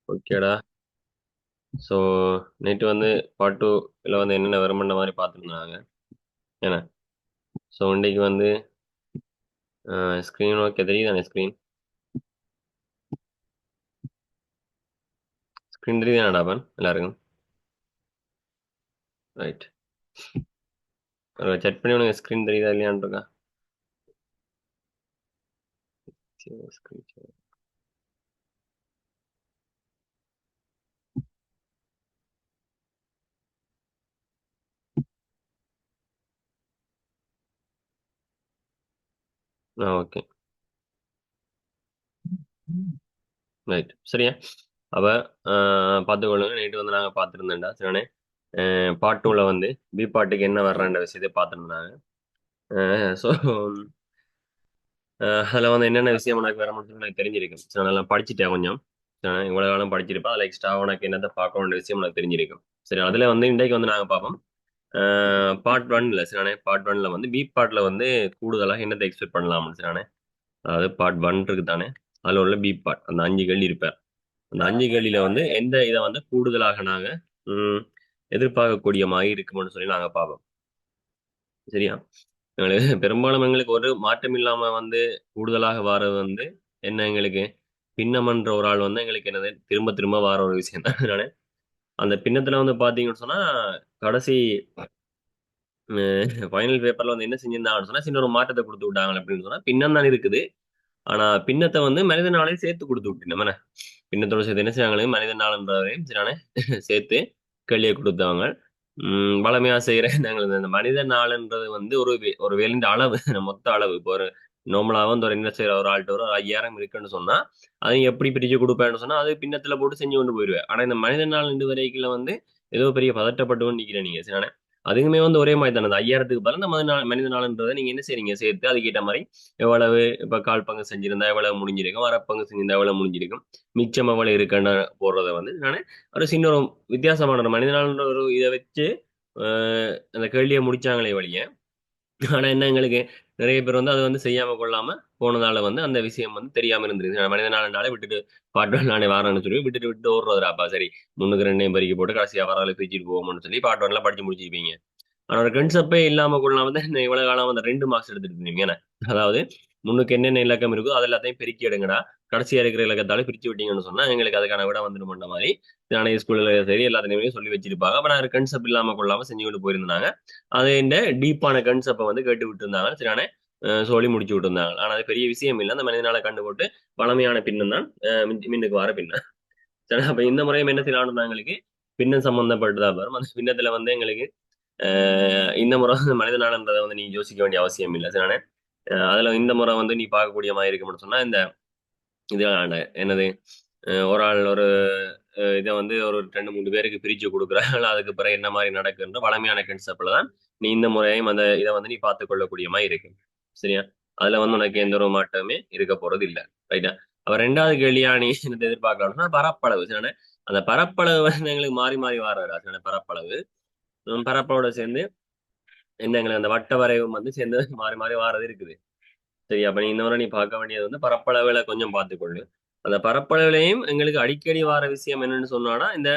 ஓகேடா. ஸோ நேற்று வந்து பார்ட் டூவில் வந்து என்னென்ன வருமன்ற மாதிரி பார்த்துருந்தாங்க. ஏன்னா ஸோ இன்றைக்கு வந்து ஸ்க்ரீன் ஓகே தெரியுதானே? ஸ்க்ரீன் தெரியுதானடா பன் எல்லாருக்கும்? ரைட். செக் பண்ணி உனக்கு ஸ்க்ரீன் தெரியுதா இல்லையான்னு இருக்கா? சரி, screen share. ஓகே. ரைட், சரியா. அப்போ பார்த்துக்கொள்ளுங்க. நேற்று வந்து நாங்கள் பார்த்துருந்தேன்டா சரிண்ணே. பார்ட் டூவில் வந்து பி பாட்டுக்கு என்ன வர்றன்ற விஷயத்தை பார்த்துருந்தாங்க. ஸோ அதில் வந்து என்னென்ன விஷயம் உனக்கு வர மட்டும் எனக்கு தெரிஞ்சிருக்கும். சரி, நான் படிச்சுட்டேன் கொஞ்சம். சரி, இவ்வளோ காலம் படிச்சிருப்பேன். அதில் எக்ஸ்ட்ரா உனக்கு என்னத்தை பார்க்கணுன்ற விஷயம் உனக்கு தெரிஞ்சிருக்கும். சரி, அதில் வந்து இன்றைக்கு வந்து நாங்கள் பார்ப்போம். பார்ட் ஒன்ல சரிண்ணே. பார்ட் ஒன்ல வந்து பி பார்ட்டில் வந்து கூடுதலாக என்னத்தை எக்ஸ்பெக்ட் பண்ணலாம்னு சரிண்ணே. அதாவது பார்ட் ஒன் இருக்கு தானே, அதில் உள்ள பி பார்ட் அந்த 5 கேள்வி இருப்பேன். அந்த 5 கேள்வியில வந்து எந்த இதை வந்து கூடுதலாக நாங்கள் எதிர்பார்க்கக்கூடிய மாதிரி இருக்கும்னு சொல்லி நாங்கள் பார்ப்போம். சரியா? எங்களுக்கு பெரும்பாலும் எங்களுக்கு ஒரு மாற்றம் இல்லாம வந்து கூடுதலாக வாரது வந்து என்ன, எங்களுக்கு பின்னமன்ற ஒரு ஆள் வந்து எங்களுக்கு என்னது திரும்ப திரும்ப வார ஒரு விஷயம் தான். அதனால அந்த பின்னத்துல வந்து பாத்தீங்கன்னு சொன்னா கடைசி ஃபைனல் பேப்பர்ல வந்து என்ன செஞ்சிருந்தாங்கன்னு சொன்னா சின்ன ஒரு மாற்றத்தை கொடுத்து விட்டாங்க. அப்படின்னு சொன்னா பின்னம் தான் இருக்குது. ஆனா பின்னத்தை வந்து மனித நாளையும் சேர்த்து கொடுத்து விட்டு நம்ம பின்னத்தோட சேர்த்து என்ன செய்வாங்களே மனித நாள்ன்றதையும் சரியான சேர்த்து கேள்வியை கொடுத்தவங்க. வளமையா செய்யற நாங்கள் இந்த மனித நாள்ன்றது வந்து ஒரு வேலின் அளவு. மொத்த அளவு இப்போ ஒரு நார்மலாக வந்து ஒரு என்ன செய்யற ஒரு ஆள்கிட்ட ஒரு 5000 இருக்குன்னு சொன்னா அதையும் எப்படி பிரிச்சு கொடுப்பேன்னு சொன்னா அது பின்னத்துல போட்டு செஞ்சு கொண்டு போயிடுவேன். ஆனா இந்த மனித நாள் ரெண்டு வரைக்கும் வந்து ஏதோ பெரிய பதட்டப்பட்டு நிக்கிறேன் நீங்க சரியான. அதுக்குமே வந்து ஒரே மாதிரி தானே, அந்த 5000க்கு பதிலா இந்த மனித நாள்ன்றதை நீங்க என்ன செய்றீங்க சேர்த்து அதுக்கேற்ற மாதிரி எவ்வளவு இப்ப கால் பங்கு செஞ்சிருந்தா எவ்வளவு முடிஞ்சிருக்கும், அரை பங்கு செஞ்சிருந்தா எவ்வளவு முடிஞ்சிருக்கும், மிச்சம் எவ்வளவு இருக்குன்னு போடுறத வந்து நானே ஒரு சின்ன ஒரு வித்தியாசமான ஒரு மனித நாள்ன்ற ஒரு இதை வச்சு அந்த கேள்வியை முடிச்சாங்களே வழிய. ஆனா என்ன, எங்களுக்கு நிறைய பேர் வந்து அதை வந்து செய்யாம கொள்ளாம போனதால வந்து அந்த விஷயம் வந்து தெரியாம இருந்திருக்கு. மனித நாளே விட்டுட்டு பாட்டு நானே வாரேன்னு சொல்லி விட்டுட்டு விட்டு ஓடுறதுராப்பா. சரி, முன்னுக்கு ரெண்டையும் பறிக்க போட்டு கடைசியா வரல பிரிச்சுட்டு போவோம்னு சொல்லி பாட்டு வரலாம் படிச்சு முடிச்சிருப்பீங்க. ஆனா ஒரு கன்செப்டே இல்லாம கொள்ளாம தான் இந்த இவ்வளவு காலம் அந்த 2 மார்க்ஸ் எடுத்துட்டு இருந்தீங்க என்ன? அதாவது முன்னுக்கு என்னென்ன இலக்கம் இருக்கோ அது எல்லாத்தையும் பெருக்கி எடுங்கடா, கடைசியா இருக்கிற இலக்கத்தால பிரிச்சு விட்டீங்கன்னு சொன்னா எங்களுக்கு அதுக்கான விட வந்துடும் மாதிரி நானே ஸ்கூல்ல சரி எல்லாத்தையுமே சொல்லி வச்சிருப்பாங்க. அப்ப நான் கன்செப்ட் இல்லாம கொள்ளாம செஞ்சு கொண்டு போயிருந்தாங்க. அது இந்த டீப்பான கன்செப்டை வந்து கேட்டு விட்டு இருந்தாங்க சரியான. சொல்லி முடிச்சு விட்டு இருந்தாங்க. ஆனா அது பெரிய விஷயம் இல்லை. அந்த மனிதனால கண்டு போட்டு பழமையான பின்னம் தான் மின்னுக்கு வர பின்னம். சரி, அப்ப இந்த முறையும் என்ன செய்யலாம் எங்களுக்கு பின்னம் சம்பந்தப்பட்டதா வரும். அந்த பின்னத்துல வந்து எங்களுக்கு இந்த முறை வந்து மனித நாளன்றதை வந்து நீ யோசிக்க வேண்டிய அவசியம் இல்லை சரிதானே. அதுல இந்த முறை வந்து நீ பார்க்கக்கூடிய மாதிரி இருக்கும்னு சொன்னா இந்த இது என்னது, ஒரு ஆள் ஒரு இதை வந்து ஒரு 2 3 பேருக்கு பிரிச்சு கொடுக்குறாங்க. அதுக்கு பிறகு என்ன மாதிரி நடக்குன்ற வளமையான கன்செப்ட்ல தான் நீ இந்த முறையும் அந்த இதை வந்து நீ பார்த்துக் கொள்ளக்கூடிய மாதிரி இருக்கு. சரியா? அதுல வந்து உனக்கு எந்த ஒரு மாற்றமே இருக்க போறது இல்லை. ரைட்டா? அப்ப 2வது கேள்வியா நீ என்ன எதிர்பார்க்கலாம்னா பரப்பளவு சரிதானே. அந்த பரப்பளவு வந்து எங்களுக்கு மாறி மாறி வர்றதா சரிதானே. பரப்பளவு பரப்பளவோட சேர்ந்து என்ன எங்களுக்கு அந்த வட்ட வரைவும் வந்து சேர்ந்து மாறி மாறி வாரது இருக்குது. சரி, அப்ப நீ இந்த முறை நீ பார்க்க வேண்டியது வந்து பரப்பளவுல கொஞ்சம் பார்த்துக்கொள்ளு. அந்த பரப்பளவுலையும் எங்களுக்கு அடிக்கடி வார விஷயம் என்னன்னு சொன்னானா இந்த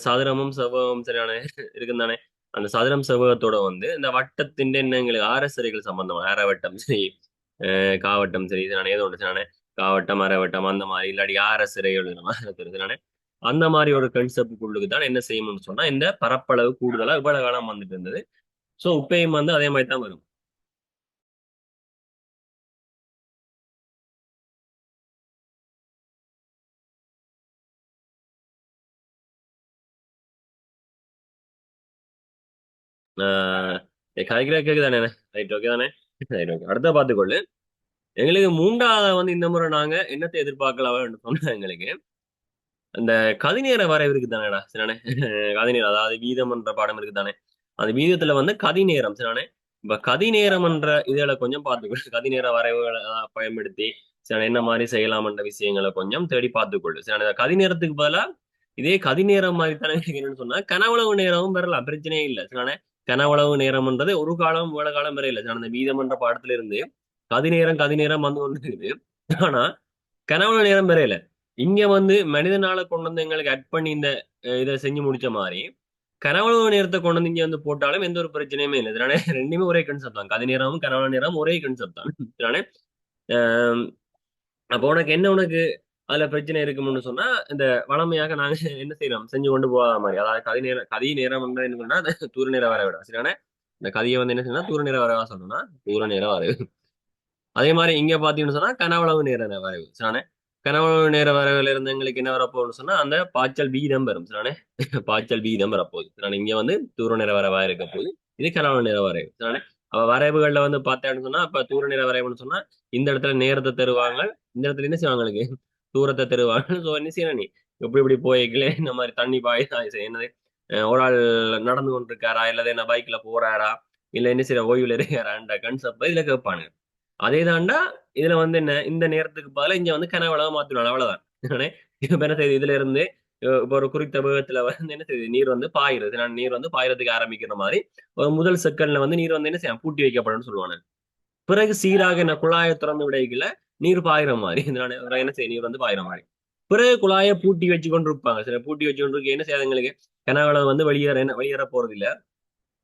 சதுரமும் செவ்வகமும் சரியான இருக்கும் தானே. அந்த சதுரம் செவ்வகத்தோட வந்து இந்த வட்டத்தின் என்ன எங்களுக்கு ஆரசரைகள் சம்பந்தமா அரைவட்டம் சரி, காவட்டம் சரி, இது ஏதோ ஒன்று சரியான காவட்டம் அரைவட்டம் அந்த மாதிரி இல்லாட்டி ஆரசிறைகள் தெரியுது. அந்த மாதிரி ஒரு கன்செப்டுக்குள்ளுக்கு தான் என்ன செய்யணும்னு சொன்னா இந்த பரப்பளவு கூடுதலா இவ்வளவு காலம் வந்துட்டு இருந்தது. சோ உப்பையும் வந்து அதே மாதிரி தான் வரும். ஆஹ் கதைக்கிற கேக்கு தானே? ரைட், ஓகே தானே? Right, okay. அடுத்த பார்த்துக்கொள்ளு. எங்களுக்கு 3வது வந்து இந்த முறை நாங்க என்னத்தை எதிர்பார்க்கலாம் சொன்னா எங்களுக்கு அந்த கதிநேர வரைவு இருக்கு தானேடா சரிண்ணே. கதிநேரம் அதாவது வீதம் என்ற பாடம் இருக்கு தானே. அந்த வீதத்துல வந்து கதிநேரம் சரிண்ணே. இப்ப கதிநேரம் என்ற இதுகளை கொஞ்சம் பார்த்துக்கொள்ளு. கதிநேர வரைவுகளை பயன்படுத்தி சரி என்ன மாதிரி செய்யலாம் என்ற விஷயங்களை கொஞ்சம் தேடி பார்த்துக்கொள்ளு. சரி, கதிநேரத்துக்கு பதிலா இதே கதிநேரம் மாதிரி தானே என்னன்னு சொன்னா கனவுளவு நேரமும் பெறலாம், பிரச்சனையே இல்லை சரிண்ணே. கனவுளவு நேரம்ன்றது ஒரு காலம் வேலை காலம் வரை இல்லை. அந்த வீதம் என்ற பாடத்துல இருந்து கதிநேரம் கதிநேரம் வந்து கொண்டு இருக்குது. ஆனா கனவுளவு நேரம் வரையில இங்க வந்து மனிதனால கொண்டு வந்து எங்களுக்கு அட் பண்ணி இந்த இதை செஞ்சு முடிச்ச மாதிரி கனவுளவு நேரத்தை கொண்டு வந்து இங்க வந்து போட்டாலும் எந்த ஒரு பிரச்சனையுமே இல்லை இதனால ரெண்டுமே ஒரே கன்செப்ட் தான். கதை நேரமும் கனவுள நேரமும் ஒரே கன்செப்ட் தான். இதனால ஆஹ் அப்போ உனக்கு என்ன உனக்கு அதுல பிரச்சனை இருக்கும்னு சொன்னா இந்த வளமையாக நாங்க என்ன செய்யறோம் செஞ்சு கொண்டு போகாத மாதிரி அதாவது கதை நேரம் வந்து என்ன சொன்னா அந்த தூர நேர வரை விட சரியான இந்த கதையை வந்து என்ன செய்யணும் தூர நேர வரவா சொல்லணும்னா தூர நேர வரைவு. அதே மாதிரி இங்க பாத்தீங்கன்னு சொன்னா கனவளவு நேர வரைவு சரியான கனவளவு நேர வரைவுல இருந்து எங்களுக்கு என்ன வரப்போகுதுன்னு சொன்னா அந்த பாய்ச்சல் வீதம் வரும் சரியான பாய்ச்சல் வீதம் வரப்போகுது சரியான இங்க வந்து தூர நேர வரவா இருக்க போகுது. இது கனவளவு நேர வரைவு சரியான அப்ப வரைவுகள்ல வந்து பார்த்தேன்னு சொன்னா அப்ப தூர நேர வரைவுன்னு சொன்னா இந்த இடத்துல நேரத்தை தருவாங்க இந்த இடத்துல என்ன செய்வாங்க உங்களுக்கு தூரத்தை தருவாங்க. ஸோ என்ன செய்யணும் நீ இப்படி இப்படி போய்க்கல இந்த மாதிரி தண்ணி பாய் என்னது ஒரு ஆள் நடந்து கொண்டிருக்காரா இல்லது என்ன பைக்ல போறாரா இல்ல என்ன செய்யற ஓய்வுல இருக்காரான்ற கன்செப்ட் இதுல கேட்பானுங்க. அதே தாண்டா இதுல வந்து என்ன இந்த நேரத்துக்கு பதிலா இங்க வந்து கனவளவை மாத்தினால அவ்வளவுதான். இப்ப என்ன செய்யுது இதுல இருந்து இப்ப ஒரு குறித்த வேகத்துல வந்து என்ன செய்யுது நீர் வந்து பாயுறது நீர் வந்து பாயறதுக்கு ஆரம்பிக்கிற மாதிரி ஒரு முதல் செகண்ட்ல வந்து நீர் வந்து என்ன செய்யும் பூட்டி வைக்கப்படும் சொல்லுவாங்க. பிறகு சீராக என்ன குழாயை திறந்து விடைக்கல நீர் பாயிற மாதிரி இதனால என்ன செய்ய நீர் வந்து பாயிற மாதிரி பிறகு குழாயை பூட்டி வச்சு கொண்டு இருப்பாங்க. சில பூட்டி வச்சு கொண்டு இருக்க என்ன செய்யாதுங்களுக்கு கனவுல வந்து வெளியேற போறது இல்ல.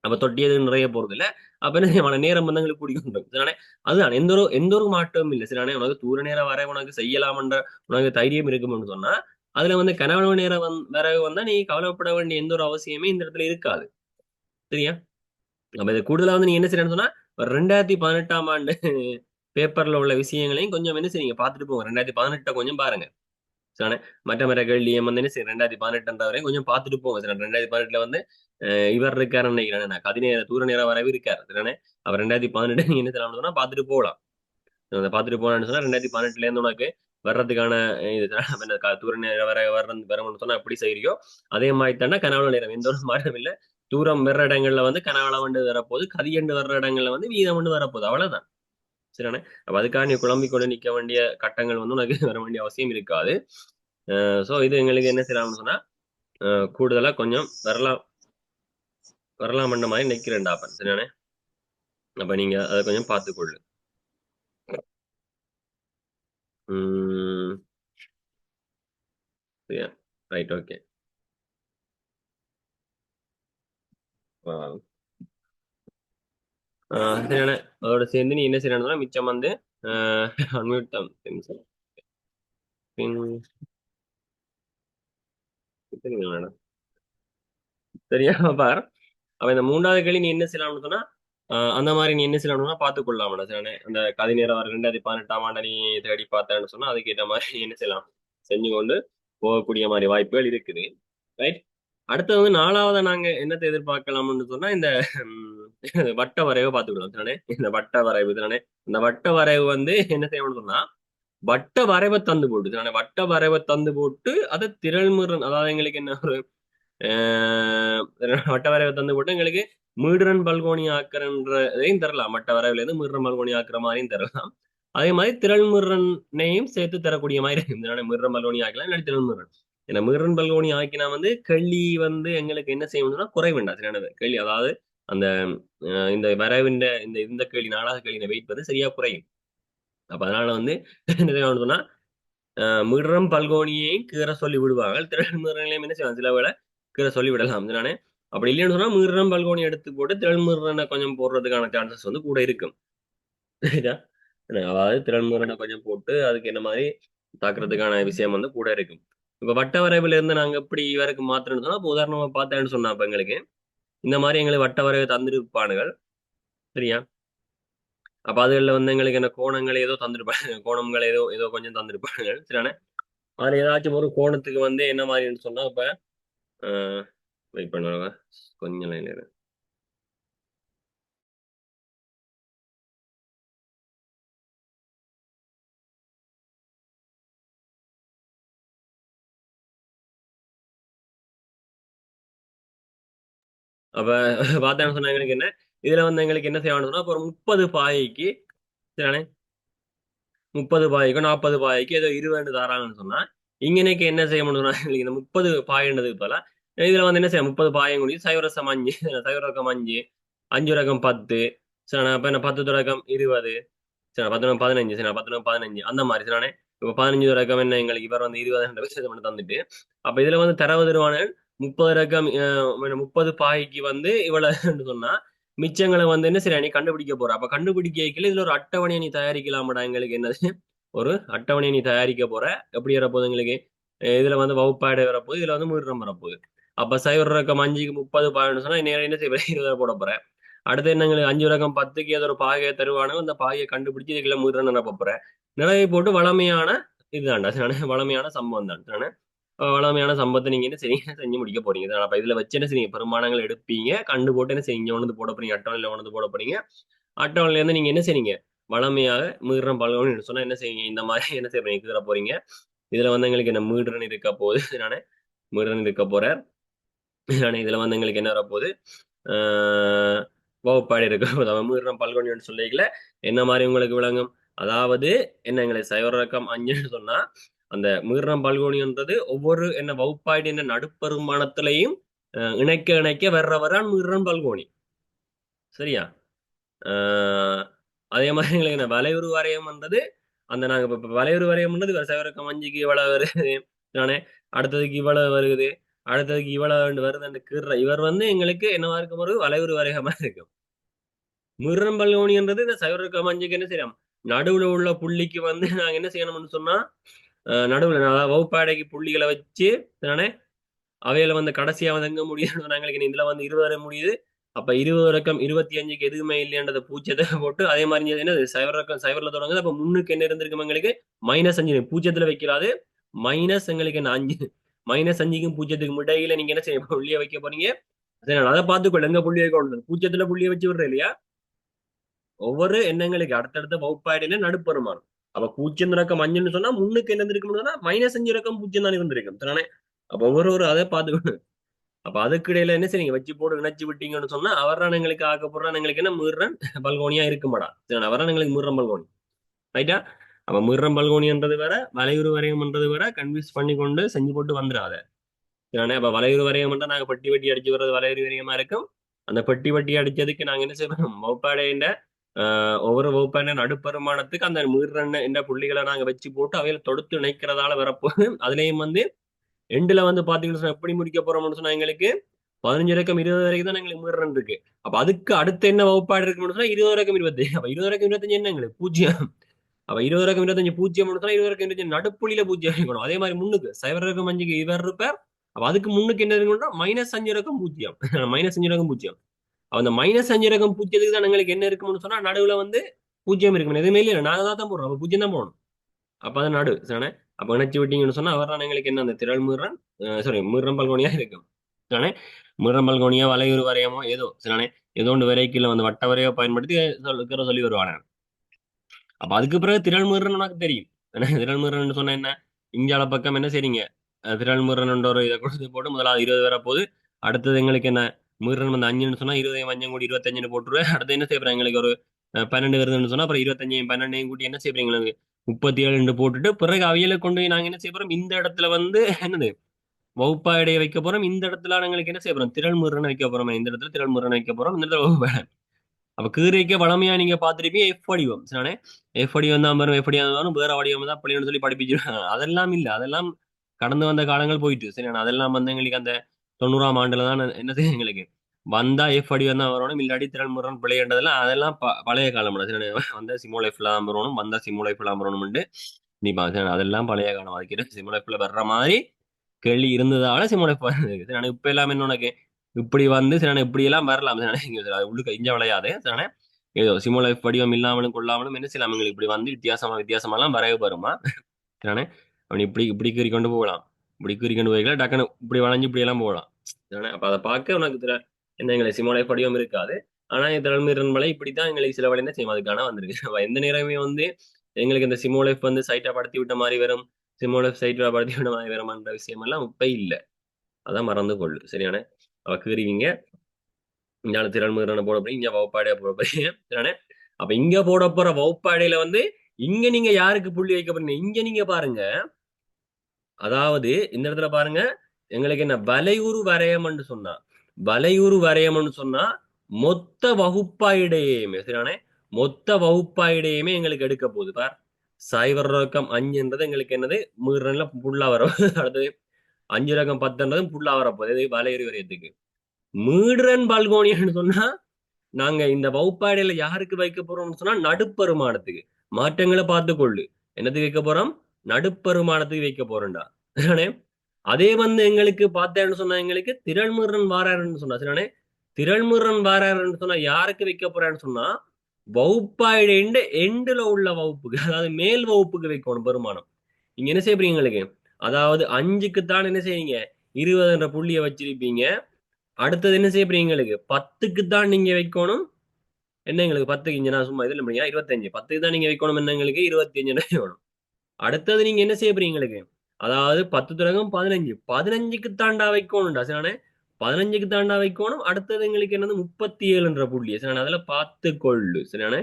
அப்ப தொட்டியது நிறைய போறது இல்ல. அப்ப என்ன செய்வாங்க நேரம் வந்து எங்களுக்கு பிடிக்கும் சரிதானே. அதுதான் எந்த ஒரு மாற்றமும் இல்லை சரிதானே. உனக்கு தூர நேரம் வர உனக்கு செய்யலாம்ன்ற உனக்கு தைரியம் இருக்கும்னு சொன்னா அதுல வந்து கனவு நேரம் வர வந்தா நீ கவலைப்பட வேண்டிய எந்த ஒரு அவசியமே இந்த இடத்துல இருக்காது. சரியா. அப்ப இது கூடுதலா வந்து நீங்க என்ன செய்யணும்னு சொன்னா ஒரு 2018ஆம் ஆண்டு பேப்பர்ல உள்ள விஷயங்களையும் கொஞ்சம் என்ன செய்யுங்க பார்த்துட்டு போங்க. 2018 கொஞ்சம் பாருங்க சரிதானே. மற்ற கேள்வியும் வந்து என்ன செய்யும் 2018 வரையும் கொஞ்சம் பார்த்துட்டு போங்க சார். 2018ல வந்து இவர் இருக்காருன்னு நினைக்கிறேன் நான் தூர நேரம் வரவே இருக்காரு சரிதானே. அவர் 2018 நீங்க என்ன செய்யலாம்னு சொன்னா பார்த்துட்டு போகலாம். அதை பார்த்துட்டு போனான்னு சொன்னா 2018ல இருந்து உனக்கு வர்றதுக்கான இது தூர நேரம் வரணும்னு சொன்னா எப்படி செய்யறியோ அதே மாதிரி தானே கனவுல நேரம் எந்த ஒரு மாற்றம் இல்ல. தூரம் வர்ற இடங்கள்ல வந்து கனவுல வந்து வரப்போகுது கதியண்டு வர்ற இடங்கள்ல வந்து வீதம் வந்து வரப்போகுது அவ்வளவுதான் சரிதானே. அப்ப அதுக்காக நீ குழம்பிக் கொண்டு நிக்க வேண்டிய கட்டங்கள் வந்து உனக்கு வர வேண்டிய அவசியம் இருக்காது. சோ இது எங்களுக்கு என்ன செய்யலாம்னு சொன்னா கூடுதலா கொஞ்சம் வரலாம் வரலாம்ன்ற மாதிரி நிக்கிறேன்டாப்பன் சரிதானே. அப்ப நீங்க அதை கொஞ்சம் பார்த்துக்கொள்ளு. உம் சரியா. Right okay. சரியான அதோட சேர்ந்து நீ என்ன செய்யணும்னா மிச்சம் வந்து அன்மியூட் தான் மேடம் சரியா பார். அப்ப இந்த மூன்றாவது கேள்வி நீ என்ன செய்யலாம்னு சொன்னா அந்த மாதிரி நீ என்ன செய்யலாம்னா பார்த்துக் கொள்ளலாம் சரியான அந்த கதை நேரம் 2018ஆம் ஆண்டு நீ தேடி பார்த்தேன்னு சொன்னா அதுக்கேற்ற மாதிரி நீ என்ன செய்யலாம் செஞ்சு கொண்டு போகக்கூடிய மாதிரி வாய்ப்புகள் இருக்குது. ரைட். அடுத்தது வந்து நாலாவதா நாங்க என்னத்தை எதிர்பார்க்கலாம்னு சொன்னா இந்த வட்ட வரைவை பார்த்துக்கலாம் தானே. இந்த வட்ட வரைவு தானே. இந்த வட்ட வரைவு வந்து என்ன செய்யணும்னு சொன்னா வட்ட வரைவை தந்து போட்டு தானே வட்ட வரைவை தந்து போட்டு அதை திரள்முறை அதாவது எங்களுக்கு என்ன ஒரு ஆஹ் வட்ட வரைவை தந்து போட்டு எங்களுக்கு மீடுரன் பல்கோணி ஆக்கிறன்றதையும் தரலாம். வட்ட வரைவுல இருந்து மீடுரன் பல்கோணி ஆக்குற மாதிரியும் தரலாம். அதே மாதிரி திரள்முறைனையும் சேர்த்து தரக்கூடிய மாதிரி இருக்கு. மீடுரன் பல்கோணி ஆக்கலாம் இல்லாட்டி திரள்முறை. ஏன்னா மீடுரன் பல்கோணி ஆக்கினா வந்து கேள்வி வந்து எங்களுக்கு என்ன செய்யணும்னா குறை வேண்டாம் சரியான கேள்வி அதாவது அந்த இந்த வரைவின் இந்த இந்த கேள்வி நாலாவது கேள்வி வெயிட் வந்து சரியா குறையும். அப்ப அதனால வந்து என்ன செய்யணும்னு சொன்னா மிடுறம் பல்கோணியையும் கீற சொல்லி விடுவாங்க. திரள்முறைகளையும் என்ன செய்வாங்க சில வேளை கீற சொல்லி விடலாம் நானே. அப்படி இல்லைன்னு சொன்னா மிடுறம் பல்கோணி எடுத்து போட்டு திரள்முறைனை கொஞ்சம் போடுறதுக்கான சான்சஸ் வந்து கூட இருக்கும். சரியா? அதாவது திறன்முறைனை கொஞ்சம் போட்டு அதுக்கு என்ன மாதிரி தாக்குறதுக்கான விஷயம் வந்து கூட இருக்கும். இப்ப வட்ட வரைவுல இருந்து நாங்க எப்படி வரைக்கும் மாத்திரம்னு சொன்னா இப்ப உதாரணமா பார்த்தேன்னு சொன்னா அப்ப எங்களுக்கு இந்த மாதிரி எங்களுக்கு வட்ட வரைவு தந்திருப்பானுகள் சரியா. அப்ப அதுல வந்து எங்களுக்கு என்ன கோணங்கள் ஏதோ தந்திருப்பாங்க கோணங்கள் ஏதோ ஏதோ கொஞ்சம் தந்திருப்பாங்க சரியான. அதுல ஏதாச்சும் ஒரு கோணத்துக்கு வந்து என்ன மாதிரின்னு சொன்னா இப்ப வெயிட் பண்ணுவாங்க கொஞ்சம் line ல இரு. அப்ப பார்த்தேன்னு சொன்னா எங்களுக்கு என்ன இதுல வந்து எங்களுக்கு என்ன செய்யணும்னு சொன்னா இப்ப ஒரு 30 பாய்க்கு சரியானே 30 பாய்க்கும் 40 பாய்க்கு ஏதோ 20 தாராங்கன்னு சொன்னா இங்கனைக்கு என்ன செய்ய முடியும்னா எங்களுக்கு இந்த 30 பாயின்றதுக்கு பதிலா இதுல வந்து என்ன செய்ய 30 பாயம் கூடிய சைவரசம் 5 சைவரகம் 5 5 ரகம் 10 சரி அப்ப என்ன 10 தொடக்கம் 20 சரி 10 15 சரி 10 15 அந்த மாதிரி சரியானே. இப்ப 15 ரகம் என்ன எங்களுக்கு இவர் வந்து 20% மட்டும் தந்துட்டு, அப்ப இதுல வந்து தரவு தருவானன் 30 ரகம் 30 பாய்க்கு வந்து இவ்வளவு சொன்னா மிச்சங்களை வந்து என்ன சரி நீ கண்டுபிடிக்க போற. அப்ப கண்டுபிடிக்கல இதுல ஒரு அட்டவணையை நீ தயாரிக்கலாமடா. எங்களுக்கு என்னது ஒரு அட்டவணையை நீ தயாரிக்க போற. எப்படி வரப்போகுது எங்களுக்கு இதுல வந்து வகுப்பாடு வரப்போகுது, இதுல வந்து மீறம் வரப்போகுது. அப்ப சைவர் ரகம் 5க்கு 30 பாயிண்ட் சொன்னா நேரம் என்ன செய்ய 20 போட போறேன். அடுத்து என்ன எங்களுக்கு 5 ரகம் 10க்கு ஏதோ ஒரு பாகையை தருவானோ அந்த பாகையை கண்டுபிடிச்சு இதுக்குள்ள மீறம் நிரப்ப போறேன். நிறைய போட்டு வளமையான இதுதான்டா வளமையான சம்பவம் தான். வளமையான சம்பவத்தை நீங்க என்ன செய்ய செஞ்சு முடிக்க போறீங்க. அப்ப இதுல வச்சு என்ன செய்யுங்க பெருமானங்கள் எடுப்பீங்க, கண்டு போட்டு என்ன செய்யுங்க ஒன்று போட போறீங்க, அட்டவணையில ஒன்று போட போறீங்க. அட்டவணையில இருந்து நீங்க என்ன செய்றீங்க வளமையாக மீறுறம் பல்கோன்னு சொன்னா என்ன செய்யுங்க இந்த மாதிரி என்ன செய்ய போறீங்க. இதுல வந்து எங்களுக்கு என்ன மீடுறன் இருக்க போகுது. நானே மீடுறன் இருக்க போறேன். நானே இதுல வந்து எங்களுக்கு என்ன வரப்போகுது வகுப்பாடு இருக்க மீறுறம் பல்கோன்னு சொல்லிக்கல என்ன மாதிரி உங்களுக்கு விளங்கும். அதாவது என்ன எங்களுக்கு சைவரக்கம் 5ன்னு சொன்னா அந்த மீறுறம் பல்கோணின்றது ஒவ்வொரு என்ன வகுப்பாடு என்ன நடுப்பெருமானத்திலையும் இணைக்க இணைக்க வர்றவரான் மீறுறம் பல்கோணி. சரியா? அதே மாதிரி எங்களுக்கு என்ன வலையுறு வரையம்ன்றது அந்த நாங்க இப்ப வலையுறு வரையம்ன்றது சைவரக்கம் 5க்கு இவ்வளவு வருது நானே, அடுத்ததுக்கு இவ்வளவு வருது, அடுத்ததுக்கு இவ்வளவு வருது கீற இவர் வந்து எங்களுக்கு என்னவா இருக்கும் ஒரு வலையுறு வரையமா இருக்கும். மீறுறம் பல்கோணின்றது இந்த சைவரக்கம் 5க்கு என்ன செய்யலாம் நடுவுல உள்ள புள்ளிக்கு வந்து நாங்க என்ன செய்யணும்னு சொன்னா நடுவுல வகுப்பாடைக்கு புள்ளிகளை வச்சு தானே அவையில வந்து கடைசியா வந்து எங்க முடியும் நாங்களுக்கு இதுல வந்து 20 வரை முடியுது. அப்ப 20 ரக்கம் 25க்கு எதுவுமே இல்லையன்றத பூச்சத்தை போட்டு அதே மாதிரி என்ன சைவர் ரக்கம் சைவர்ல தொடங்குது. அப்ப முன்னுக்கு என்ன இருந்திருக்கும் எங்களுக்கு -5 பூஜ்ஜியத்துல வைக்கிறாது. மைனஸ் எங்களுக்கு என்ன 5 -5க்கும் பூஜ்ஜியத்துக்கும் இடையில நீங்க என்ன செய்ய புள்ளிய வைக்க போறீங்க. சரி அதை பார்த்துக்கொள்ள எங்க புள்ளிய வைக்க பூஜ்ஜியத்துல புள்ளிய வச்சு விடுற இல்லையா. ஒவ்வொரு எண்ணங்களுக்கு அடுத்தடுத்த வகுப்பாயிடுல நடுப்பெருமானம். அப்ப 0 ரக்கம் 5ன்னு சொன்னா முன்னுக்கு என்ன இருந்திருக்கும்னு சொன்னா -5 ரக்கம் 0 தான் இருந்திருக்கும் தானே. அப்ப ஒவ்வொரு அதை பார்த்துக்கணும். அப்ப அதுக்கு இடையில என்ன செய்றீங்க வச்சு போட்டு இணைச்சு விட்டீங்கன்னு சொன்னா அவரான் எங்களுக்கு ஆக்கப்படுறான் எங்களுக்கு என்ன மீறன் பல்கோனியா இருக்குமாடா. சரி அவரான் எங்களுக்கு மீறம் பல்கோனி ரைட்டா. அப்ப மீறம் பல்கோனின்றது வேற வலையுறு வரையம்ன்றது வேற கன்வியூஸ் பண்ணி கொண்டு செஞ்சு போட்டு வந்துடாத. சரிண்ணே. அப்ப வலையுறு வரையம்ன்றா நாங்க பெட்டி வெட்டி அடிச்சு வர்றது வலையுறு வரையமா இருக்கும். அந்த பெட்டி வெட்டி அடிச்சதுக்கு நாங்க என்ன செய்யணும் வகுப்பாடையின் ஒவ்வொரு வகுப்பான நடுப்பெருமானத்துக்கு அந்த மீறன் என்ற புள்ளிகளை நாங்க வச்சு போட்டு அவையில தொடுத்து இணைக்கிறதால வரப்போ அதுலயும் வந்து எண்டுல வந்து பாத்தீங்கன்னு சொன்னா எப்படி முடிக்க போறோம்னு சொன்னா எங்களுக்கு 15 ரக்கம் 20 வரைக்கும் தான் எங்களுக்கு மீறன் இருக்கு. அப்ப அதுக்கு அடுத்து என்ன வகுப்பாடு இருக்குன்னு சொன்னா 20 ரக்கம் 25. அப்ப 20 ரக்கம் 25 என்ன எங்களுக்கு 0. அப்ப 20 ரக்கம் 25 0 சொன்னா 20 ரக்கம் 25 நடுப்புள்ளியில 0 இருக்கணும். அதே மாதிரி முன்னுக்கு சைவர் ரக்கம் 5க்கு இவர் இருப்பார். அப்ப அதுக்கு முன்னுக்கு என்ன இருக்கணும்னா -5 ரக்கம் 0 -5 ரக்கம் 0. அந்த -5 ரகம் 0க்கு தான் எங்களுக்கு என்ன இருக்கும்னு சொன்னா நடுவுல வந்து 0 இருக்கும். எதுவுமே இல்லை நாங்க தான் போடுறோம். அப்ப 0 தான் போடணும். அப்ப அது நடு சரிண்ணே. அப்ப இணைச்சு விட்டீங்கன்னு சொன்னா அவர் எங்களுக்கு என்ன அந்த திரள் மீறன் சாரி மீறம் பல்கோனியா இருக்கும் சரிண்ணே. மீறம் பல்கோனியா வலையுறு வரையமோ ஏதோ சரிண்ணே ஏதோ ஒன்று வரைக்கில வந்து வட்ட வரையோ பயன்படுத்தி சொல்லி வருவாங்க. அப்ப அதுக்கு பிறகு திரள் மீறன் உனக்கு தெரியும். திரள் மீறன் சொன்னா என்ன இந்தியால பக்கம் என்ன செய்றீங்க திரள் மீறன் ஒரு இதை கொடுத்து போட்டு முதலாவது 20 வர போது அடுத்தது எங்களுக்கு என்ன மீறன் வந்து 5ன்னு சொன்னா 20 5 கூடி 25 போட்டுருவேன். அடுத்து என்ன செய்யறேன் எங்களுக்கு ஒரு 12 வருதுன்னு சொன்னா அப்புறம் 25 12 கூட்டி என்ன செய்யறீங்க 37 போட்டுட்டு பிறகு அவையில கொண்டு போய் நாங்க என்ன செய்ய போறோம் இந்த இடத்துல வந்து என்னது வகுப்பா இடையே வைக்க போறோம். இந்த இடத்துல நாங்களுக்கு என்ன செய்ய போறோம் திரள் முருகனை வைக்க போறோம். இந்த இடத்துல திரள் முருகனை வைக்க போறோம். இந்த இடத்துல வகுப்பாடு. அப்ப கீரைக்க வளமையா நீங்க பாத்துருப்பீங்க எஃப் வடிவம் சரிண்ணே. எஃப் வடிவம் தான் வரும் எப்படி இருந்தாலும் வேற வடிவம் தான் அப்படின்னு சொல்லி படிப்பிச்சிருக்காங்க. அதெல்லாம் இல்ல அதெல்லாம் கடந்து வந்த காலங்கள் போயிட்டு சரிண்ணா. அதெல்லாம் வந்து எங்களுக்கு அந்த 90ஆம் ஆண்டுல தான் என்ன செய்ய எங்களுக்கு வந்தா எஃப் வடிவம் தான் வரணும். இல்லாட்டி திரள் முருகன் பிள்ளைன்றதெல்லாம் அதெல்லாம் பழைய காலம் சரிண்ணே. வந்த சிமோ லைஃப்ல தான் வரணும். வந்தா சிமோ லைஃப்ல தான் வரணும்னு நீ பாக்க அதெல்லாம் பழைய காலம். அதுக்கு சிமோ லைஃப்ல வர்ற மாதிரி கேள்வி இருந்ததால சிமோ லைஃப் வருது. இப்ப எல்லாமே உனக்கு இப்படி வந்து சரிண்ணே இப்படி எல்லாம் வரலாம் சரிண்ணே. உள்ளுக்கு இஞ்ச விளையாது சரிண்ணே. ஏதோ சிமோ லைஃப் வடிவம் இல்லாமலும் கொள்ளாமலும் என்ன செய்யலாம் எங்களுக்கு இப்படி வந்து வித்தியாசமெல்லாம் வரைய வருமா சரிண்ணே. அவன் இப்படி இப்படி கீறி கொண்டு போகலாம். இப்படி கீறி கொண்டு போய்க்கல டக்குன்னு இப்படி வளைஞ்சு இப்படி எல்லாம் போகலாம் சரிண்ணே. அப்ப அதை பார்க்க உனக்கு என்ன எங்களுக்கு சிமோ லைஃப் வடிவம் இருக்காது. ஆனா திறன்மீறன் மலை இப்படித்தான் எங்களுக்கு சில வழி என்ன செய்யும் அதுக்கான வந்திருக்கு. எந்த நேரமே வந்து எங்களுக்கு இந்த சிமோ லைஃப் வந்து சைட்டா படுத்தி விட்ட மாதிரி வரும். சிமோ லைஃப் சைட்டா படுத்தி விட்ட மாதிரி வரும்ன்ற விஷயம் எல்லாம் இப்ப இல்ல. அதான் மறந்து கொள்ளு சரியான. அவ கீறிவிங்க இங்க திறன்மீறனை போட போறீங்க இங்க வகுப்பாடையா போட போறீங்க சரியானே. அப்ப இங்க போட போற வகுப்பாடையில வந்து இங்க நீங்க யாருக்கு புள்ளி வைக்க போறீங்க இங்க நீங்க பாருங்க. அதாவது இந்த இடத்துல பாருங்க எங்களுக்கு என்ன வலையுறு வரையம்னு சொன்னா வலையுறு வரையம்னு சொன்னா மொத்த வகுப்பாயிடையுமே சரியானே. மொத்த வகுப்பாயிடையுமே எங்களுக்கு எடுக்க போகுது பார். 0.5 எங்களுக்கு என்னது மீறல புல்லா வரும். அடுத்தது 5.10 புல்லா வரப்போகுது வலையறி வரையத்துக்கு. மீடுரன் பால்கோனின்னு சொன்னா நாங்க இந்த வகுப்பாடையில யாருக்கு வைக்க போறோம்னு சொன்னா நடுப்பெருமானத்துக்கு. மாற்றங்களை பார்த்துக்கொள்ளு. என்னத்துக்கு வைக்க போறோம்? நடுப்பெருமானத்துக்கு வைக்க போறோம்டா. சரிதானே? அதே வந்து எங்களுக்கு பார்த்தேன்னு சொன்னா எங்களுக்கு திரள்முருகன் வாராருன்னு சொன்னா சரிதானே? திரள்முருகன் வாராருன்னு சொன்னா யாருக்கு வைக்க போறான்னு சொன்னா வகுப்பாடு எண்டுல உள்ள வகுப்புக்கு, அதாவது மேல் வகுப்புக்கு வைக்கணும் பெருமானம். நீங்க என்ன செய்யறீங்க எங்களுக்கு? அதாவது 5க்கு தான் என்ன செய்றீங்க? 20 என்ற புள்ளியை வச்சிருப்பீங்க. அடுத்தது என்ன செய்யறீங்க எங்களுக்கு? 10க்கு தான் நீங்க வைக்கணும். என்ன எங்களுக்கு 10க்கு இங்க நான் சும்மா இதுல முடியா 25. 10க்கு தான் நீங்க வைக்கணும். என்ன எங்களுக்கு 25 வைக்கணும். அடுத்தது நீங்க என்ன செய்ய போறீங்க எங்களுக்கு? அதாவது 10 தொடங்கும் 15. 15க்கு தாண்டா வைக்கணும்டா சரிதானே? 15க்கு தாண்டா வைக்கணும். அடுத்தது எங்களுக்கு என்னது 37 புள்ளி சரிதானே? அதுல பார்த்து கொள்ளு சரிதானே?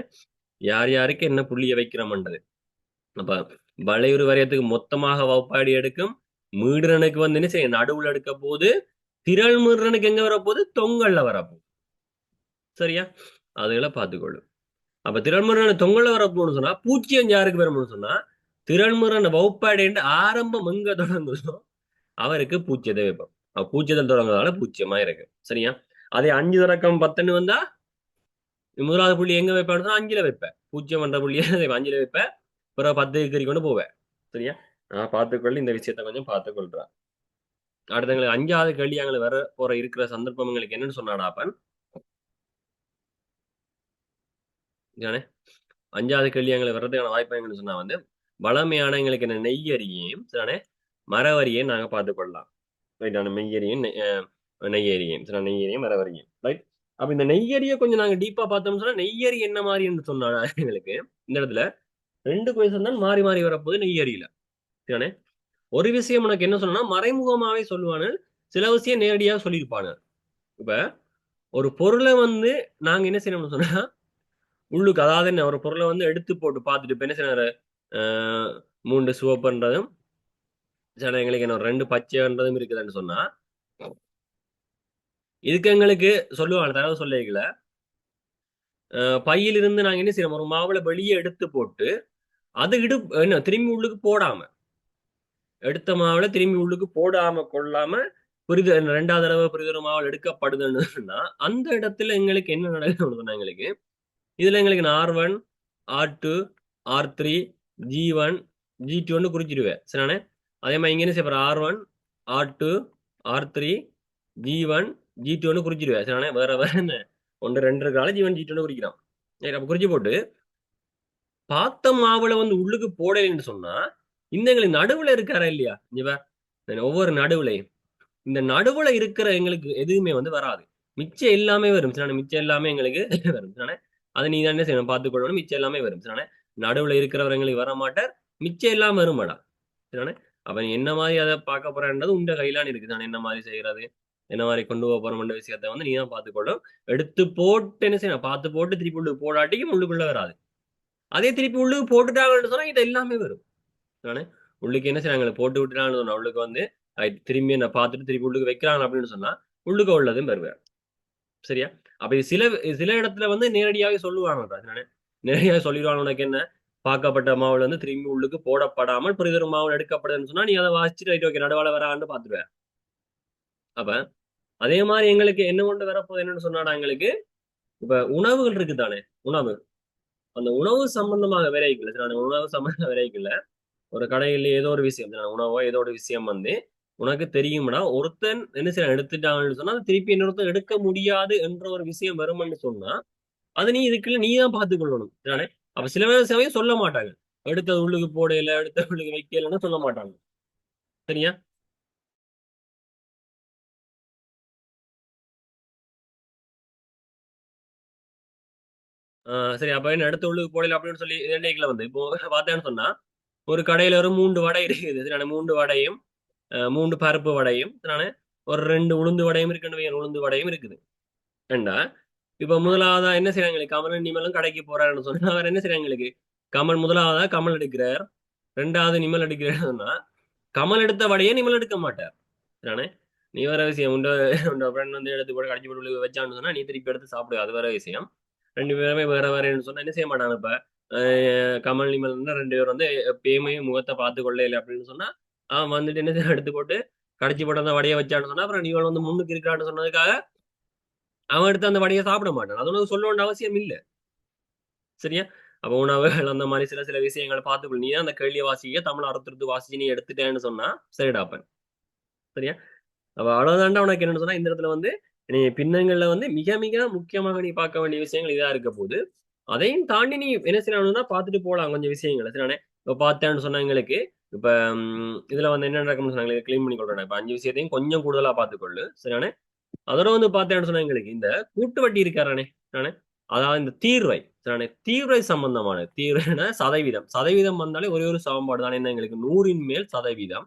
யார் யாருக்கு என்ன புள்ளியை வைக்கிறோம்ன்றது. அப்ப வளையுறு வரையத்துக்கு மொத்தமாக வகுப்பாடி எடுக்கும். மீடுறனுக்கு வந்து என்ன செய்ய நடுவுல எடுக்க போது, திரள் மீடுறனுக்கு எங்க வரப்போகுது? தொங்கல்ல வரப்போகுது. சரியா? அதுகளை பார்த்துக்கொள்ளு. அப்ப திரள்முருகன் தொங்கல்ல வரப்போன்னு சொன்னா பூச்சியம் யாருக்கு வரும்னு சொன்னா திரள்முருகன் வகுப்பாடு ஆரம்பம் எங்க தொடங்குதோ அவருக்கு பூச்சியத்தை வைப்போம். பூச்சியத்தில் தொடங்குறதால பூச்சியமா இருக்கு. சரியா? அதே 5 தொடக்கம் 10 வந்தா முதலாவது புள்ளி எங்க வைப்பான்னு சொன்னா 5ல வைப்பேன். பூச்சியம் என்ற புள்ளியை 5ல வைப்பேன். பிறகு 10 கறி கொண்டு போவேன். சரியா? நான் பார்த்துக்கொள்ள இந்த விஷயத்த கொஞ்சம் பார்த்துக்கொள்றேன். அடுத்தவங்களுக்கு 5வது கேள்வி எங்களுக்கு வர போற இருக்கிற சந்தர்ப்பம் எங்களுக்கு என்னன்னு சொன்னாடாப்பன் 5வது கேள்வி எங்களுக்கு வர்றதுக்கான வாய்ப்பு எங்கன்னு சொன்னா வந்து வளமையான எங்களுக்கு என்ன நெய்யரியும் சரிதானே மரவரியும் நாங்க பார்த்துக்கொள்ளலாம். ரைட்டான மெய்யரியும் நெய்யரியும் சரி நெய்யரியும் மரவரியும் ரைட். அப்ப இந்த நெய்யரிய கொஞ்சம் நாங்க டீப்பா பார்த்தோம்னு சொன்னா நெய்யரி என்ன மாதிரின்னு சொன்னா எங்களுக்கு இந்த இடத்துல 2 கொஸ்டின் தான் மாறி மாறி வரப்போகுது நெய்யரியில. சரிதானே? ஒரு விஷயம் உனக்கு என்ன சொன்னா மறைமுகமாவே சொல்லுவானு, சில விஷயம் நேரடியா சொல்லியிருப்பானு. இப்ப ஒரு பொருளை வந்து நாங்க என்ன செய்யணும்னு சொன்னா உள்ளுக்கு அதாவது என்ன ஒரு பொருளை வந்து எடுத்து போட்டு பார்த்துட்டு இப்ப என்ன செய்யறாரு? 3 சிவப்புன்றதும் சில எங்களுக்கு என்ன 2 பச்சைன்றதும் இருக்குதுன்னு சொன்னா இதுக்கு எங்களுக்கு சொல்லுவாங்க தரவு சொல்லிக்கல. பையிலிருந்து நாங்க என்ன செய்யறோம்? ஒரு மாவுளை வெளியே எடுத்து போட்டு அது என்ன திரும்பி உள்ளுக்கு போடாம எடுத்த மாவுல திரும்பி உள்ளுக்கு போடாம கொள்ளாம புரிது 2வது தடவை புரிதொரு மாவுல எடுக்கப்படுதுன்னு சொன்னா அந்த இடத்துல எங்களுக்கு என்ன நடக்குதுன்னு சொன்னா எங்களுக்கு இதுல எங்களுக்கு நான் R1 R2 R3 G1 G2 குறிச்சிடுவேன் சரிதானே? அதே மாதிரி இங்க என்ன செய்ய R1 R2 R3 G1 G2 குறிச்சிடுவேன் சரிதானே? வேற வேற என்ன 1 2 இருக்கால G1 G2 குறிக்கிறான். சரி அப்ப குறிச்சு போட்டு பார்த்த மாவுல வந்து உள்ளுக்கு போடலைன்னு சொன்னா இந்த எங்களுக்கு நடுவுல இருக்காரா இல்லையா? இவ ஒவ்வொரு நடுவுலையும் இந்த நடுவுல இருக்கிற எங்களுக்கு எதுவுமே வந்து வராது. மிச்சம் எல்லாமே வரும் சரிதானே? மிச்சம் எல்லாமே எங்களுக்கு வரும் சரிதானே? அது நீ தான் என்ன செய்யணும் பார்த்துக்கொள்ளணும். மிச்சம் எல்லாமே வரும் சரிதானே? நடுவுல இருக்கிறவர் எங்களுக்கு வர மாட்டார். மிச்சம் எல்லாம் வருமாடா சரிதானே? அப்ப நீ என்ன மாதிரி அதை பார்க்க போறன்றது உண்ட கையிலான்னு இருக்கு தானே? என்ன மாதிரி செய்யறது என்ன மாதிரி கொண்டு போக போறோம்ன்ற விஷயத்த வந்து நீ தான் பார்த்துக்கொள்ளும். எடுத்து போட்டு என்ன செய்யணும் பார்த்து போட்டு திருப்பி உள்ளுக்கு போடாட்டிக்கும் உள்ளுக்குள்ள வராது. அதே திருப்பி உள்ளுக்கு போட்டுட்டாங்கன்னு சொன்னா இது எல்லாமே வரும் சரிதானே? உள்ளுக்கு என்ன செய்யறாங்க போட்டு விட்டுட்டாங்கன்னு சொன்னா உள்ளுக்கு வந்து திரும்பி என்ன பார்த்துட்டு திருப்பி உள்ளுக்கு வைக்கிறாங்க அப்படின்னு சொன்னா உள்ளுக்கு உள்ளதும் வருவேன். சரியா? அப்ப இது சில சில இடத்துல வந்து நேரடியாவே சொல்லுவாங்க சரிதானே? நேரடியாக சொல்லிடுவாங்க உனக்கு என்ன பார்க்கப்பட்ட மாவுல வந்து திரும்பி உள்ளுக்கு போடப்படாமல் புரிதொரு மாவுல எடுக்கப்படுதுன்னு சொன்னா நீ அதை வாசிச்சுட்டு ரைட் ஓகே நடுவால வரான்னு பார்த்துருவேன். அப்ப அதே மாதிரி எங்களுக்கு என்ன கொண்டு வரப்போகுது என்னன்னு சொன்னாடா எங்களுக்கு இப்ப உணவுகள் இருக்கு தானே? உணவு அந்த உணவு சம்பந்தமாக விரைக்கல சரிதானே? உணவு சம்பந்த விரைக்கல ஒரு கடையில் ஏதோ ஒரு விஷயம் உணவோ ஏதோ ஒரு விஷயம் வந்து உனக்கு தெரியும்னா ஒருத்தன் என்ன செய்ய எடுத்துட்டான்னு சொன்னா அது திருப்பி இன்னொருத்தன் எடுக்க முடியாது என்ற ஒரு விஷயம் வரும்னு சொன்னா அது நீ இதுக்குள்ள நீ தான் பார்த்துக்கொள்ளணும் சரிதானே? அப்ப சில சமயம் சொல்ல மாட்டாங்க. எடுத்தது உள்ளுக்கு போடையில எடுத்த உள்ளுக்கு வைக்கலன்னு சொல்ல மாட்டாங்க. சரியா? சரி அப்ப என்ன எடுத்த உள்ளுக்கு போடையில அப்படின்னு சொல்லி எண்ணெய்களை வந்து இப்போ பார்த்தேன்னு சொன்னா ஒரு கடையில ஒரு 3 வடை இருக்குது சரிதானே? 3 வடையும் 3 பருப்பு வடையும் சரிதானே? ஒரு 2 உளுந்து வடையும் இருக்குன்னு வையேன். உளுந்து வடையும் இருக்குது. ஏண்டா இப்ப முதலாவதா என்ன செய்றாங்க? கமல் நிமலும் கடைக்கு போறாருன்னு சொன்னா அவர் என்ன செய்றாங்களுக்கு? கமல் முதலாவதா கமல் எடுக்கிறார். 2வது நிமல் எடுக்கிறார் சொன்னா கமல் எடுத்த வடையை நிமல் எடுக்க மாட்டார். சரிதானே? நீ வேற விஷயம். உண்ட ஃப்ரெண்ட் வந்து எடுத்து போட்டு கடிச்சு போட்டு வச்சான்னு சொன்னா நீ திருப்பி எடுத்து சாப்பிடு. அது வேற விஷயம். 2 பேருமே வேற வேறன்னு சொன்னா என்ன செய்ய மாட்டாங்க இப்ப? கமல் நிமல் வந்து 2 பேர் வந்து எப்பயுமே முகத்தை பார்த்து கொள்ள இல்லை அப்படின்னு சொன்னா அவன் வந்துட்டு என்ன செய்ய எடுத்து போட்டு கடைச்சி போட்டு அந்த வடையை வச்சான்னு சொன்னா அப்புறம் நீவள் வந்து முன்னுக்கு இருக்கிறான்னு சொன்னதுக்காக அவன் எடுத்து அந்த வடையை சாப்பிட மாட்டான். அது உனக்கு சொல்ல வேண்டிய அவசியம் இல்லை. சரியா? அப்ப உணவுகள் அந்த மாதிரி சில சில விஷயங்களை பார்த்துக்கொள். நீ தான் அந்த கேள்வியை வாசிக்க தமிழ் அறுத்துறது வாசிச்சு நீ எடுத்துட்டேன்னு சொன்னா சரிடாப்பன். சரியா? அப்ப அவ்வளவுதான்டா உனக்கு என்னன்னு சொன்னா இந்த இடத்துல வந்து நீ பின்னங்கள்ல வந்து மிக மிக முக்கியமாக நீ பார்க்க வேண்டிய விஷயங்கள் இதா இருக்க போது அதையும் தாண்டி நீ என்ன செய்யணும்னா பார்த்துட்டு போகலாம் கொஞ்சம் விஷயங்களை சரியானே. இப்ப பார்த்தேன்னு சொன்னா எங்களுக்கு இப்ப இதுல வந்து என்ன நடக்கும்னு சொன்னாங்க கிளீன் பண்ணி கொள்றேன். இப்ப 5 விஷயத்தையும் கொஞ்சம் கூடுதலா பார்த்துக்கொள்ளு சரியானே. அதோட வந்து பார்த்தேன்னு சொன்னா எங்களுக்கு இந்த கூட்டு வட்டி இருக்காரானே சரியானே. அதாவது இந்த தீர்வை சரியானே. தீர்வை சம்பந்தமான தீர்வைனா சதவீதம் சதவீதம் வந்தாலே ஒரே ஒரு சமன்பாடு தானே என்ன எங்களுக்கு 100ன் மேல் சதவீதம்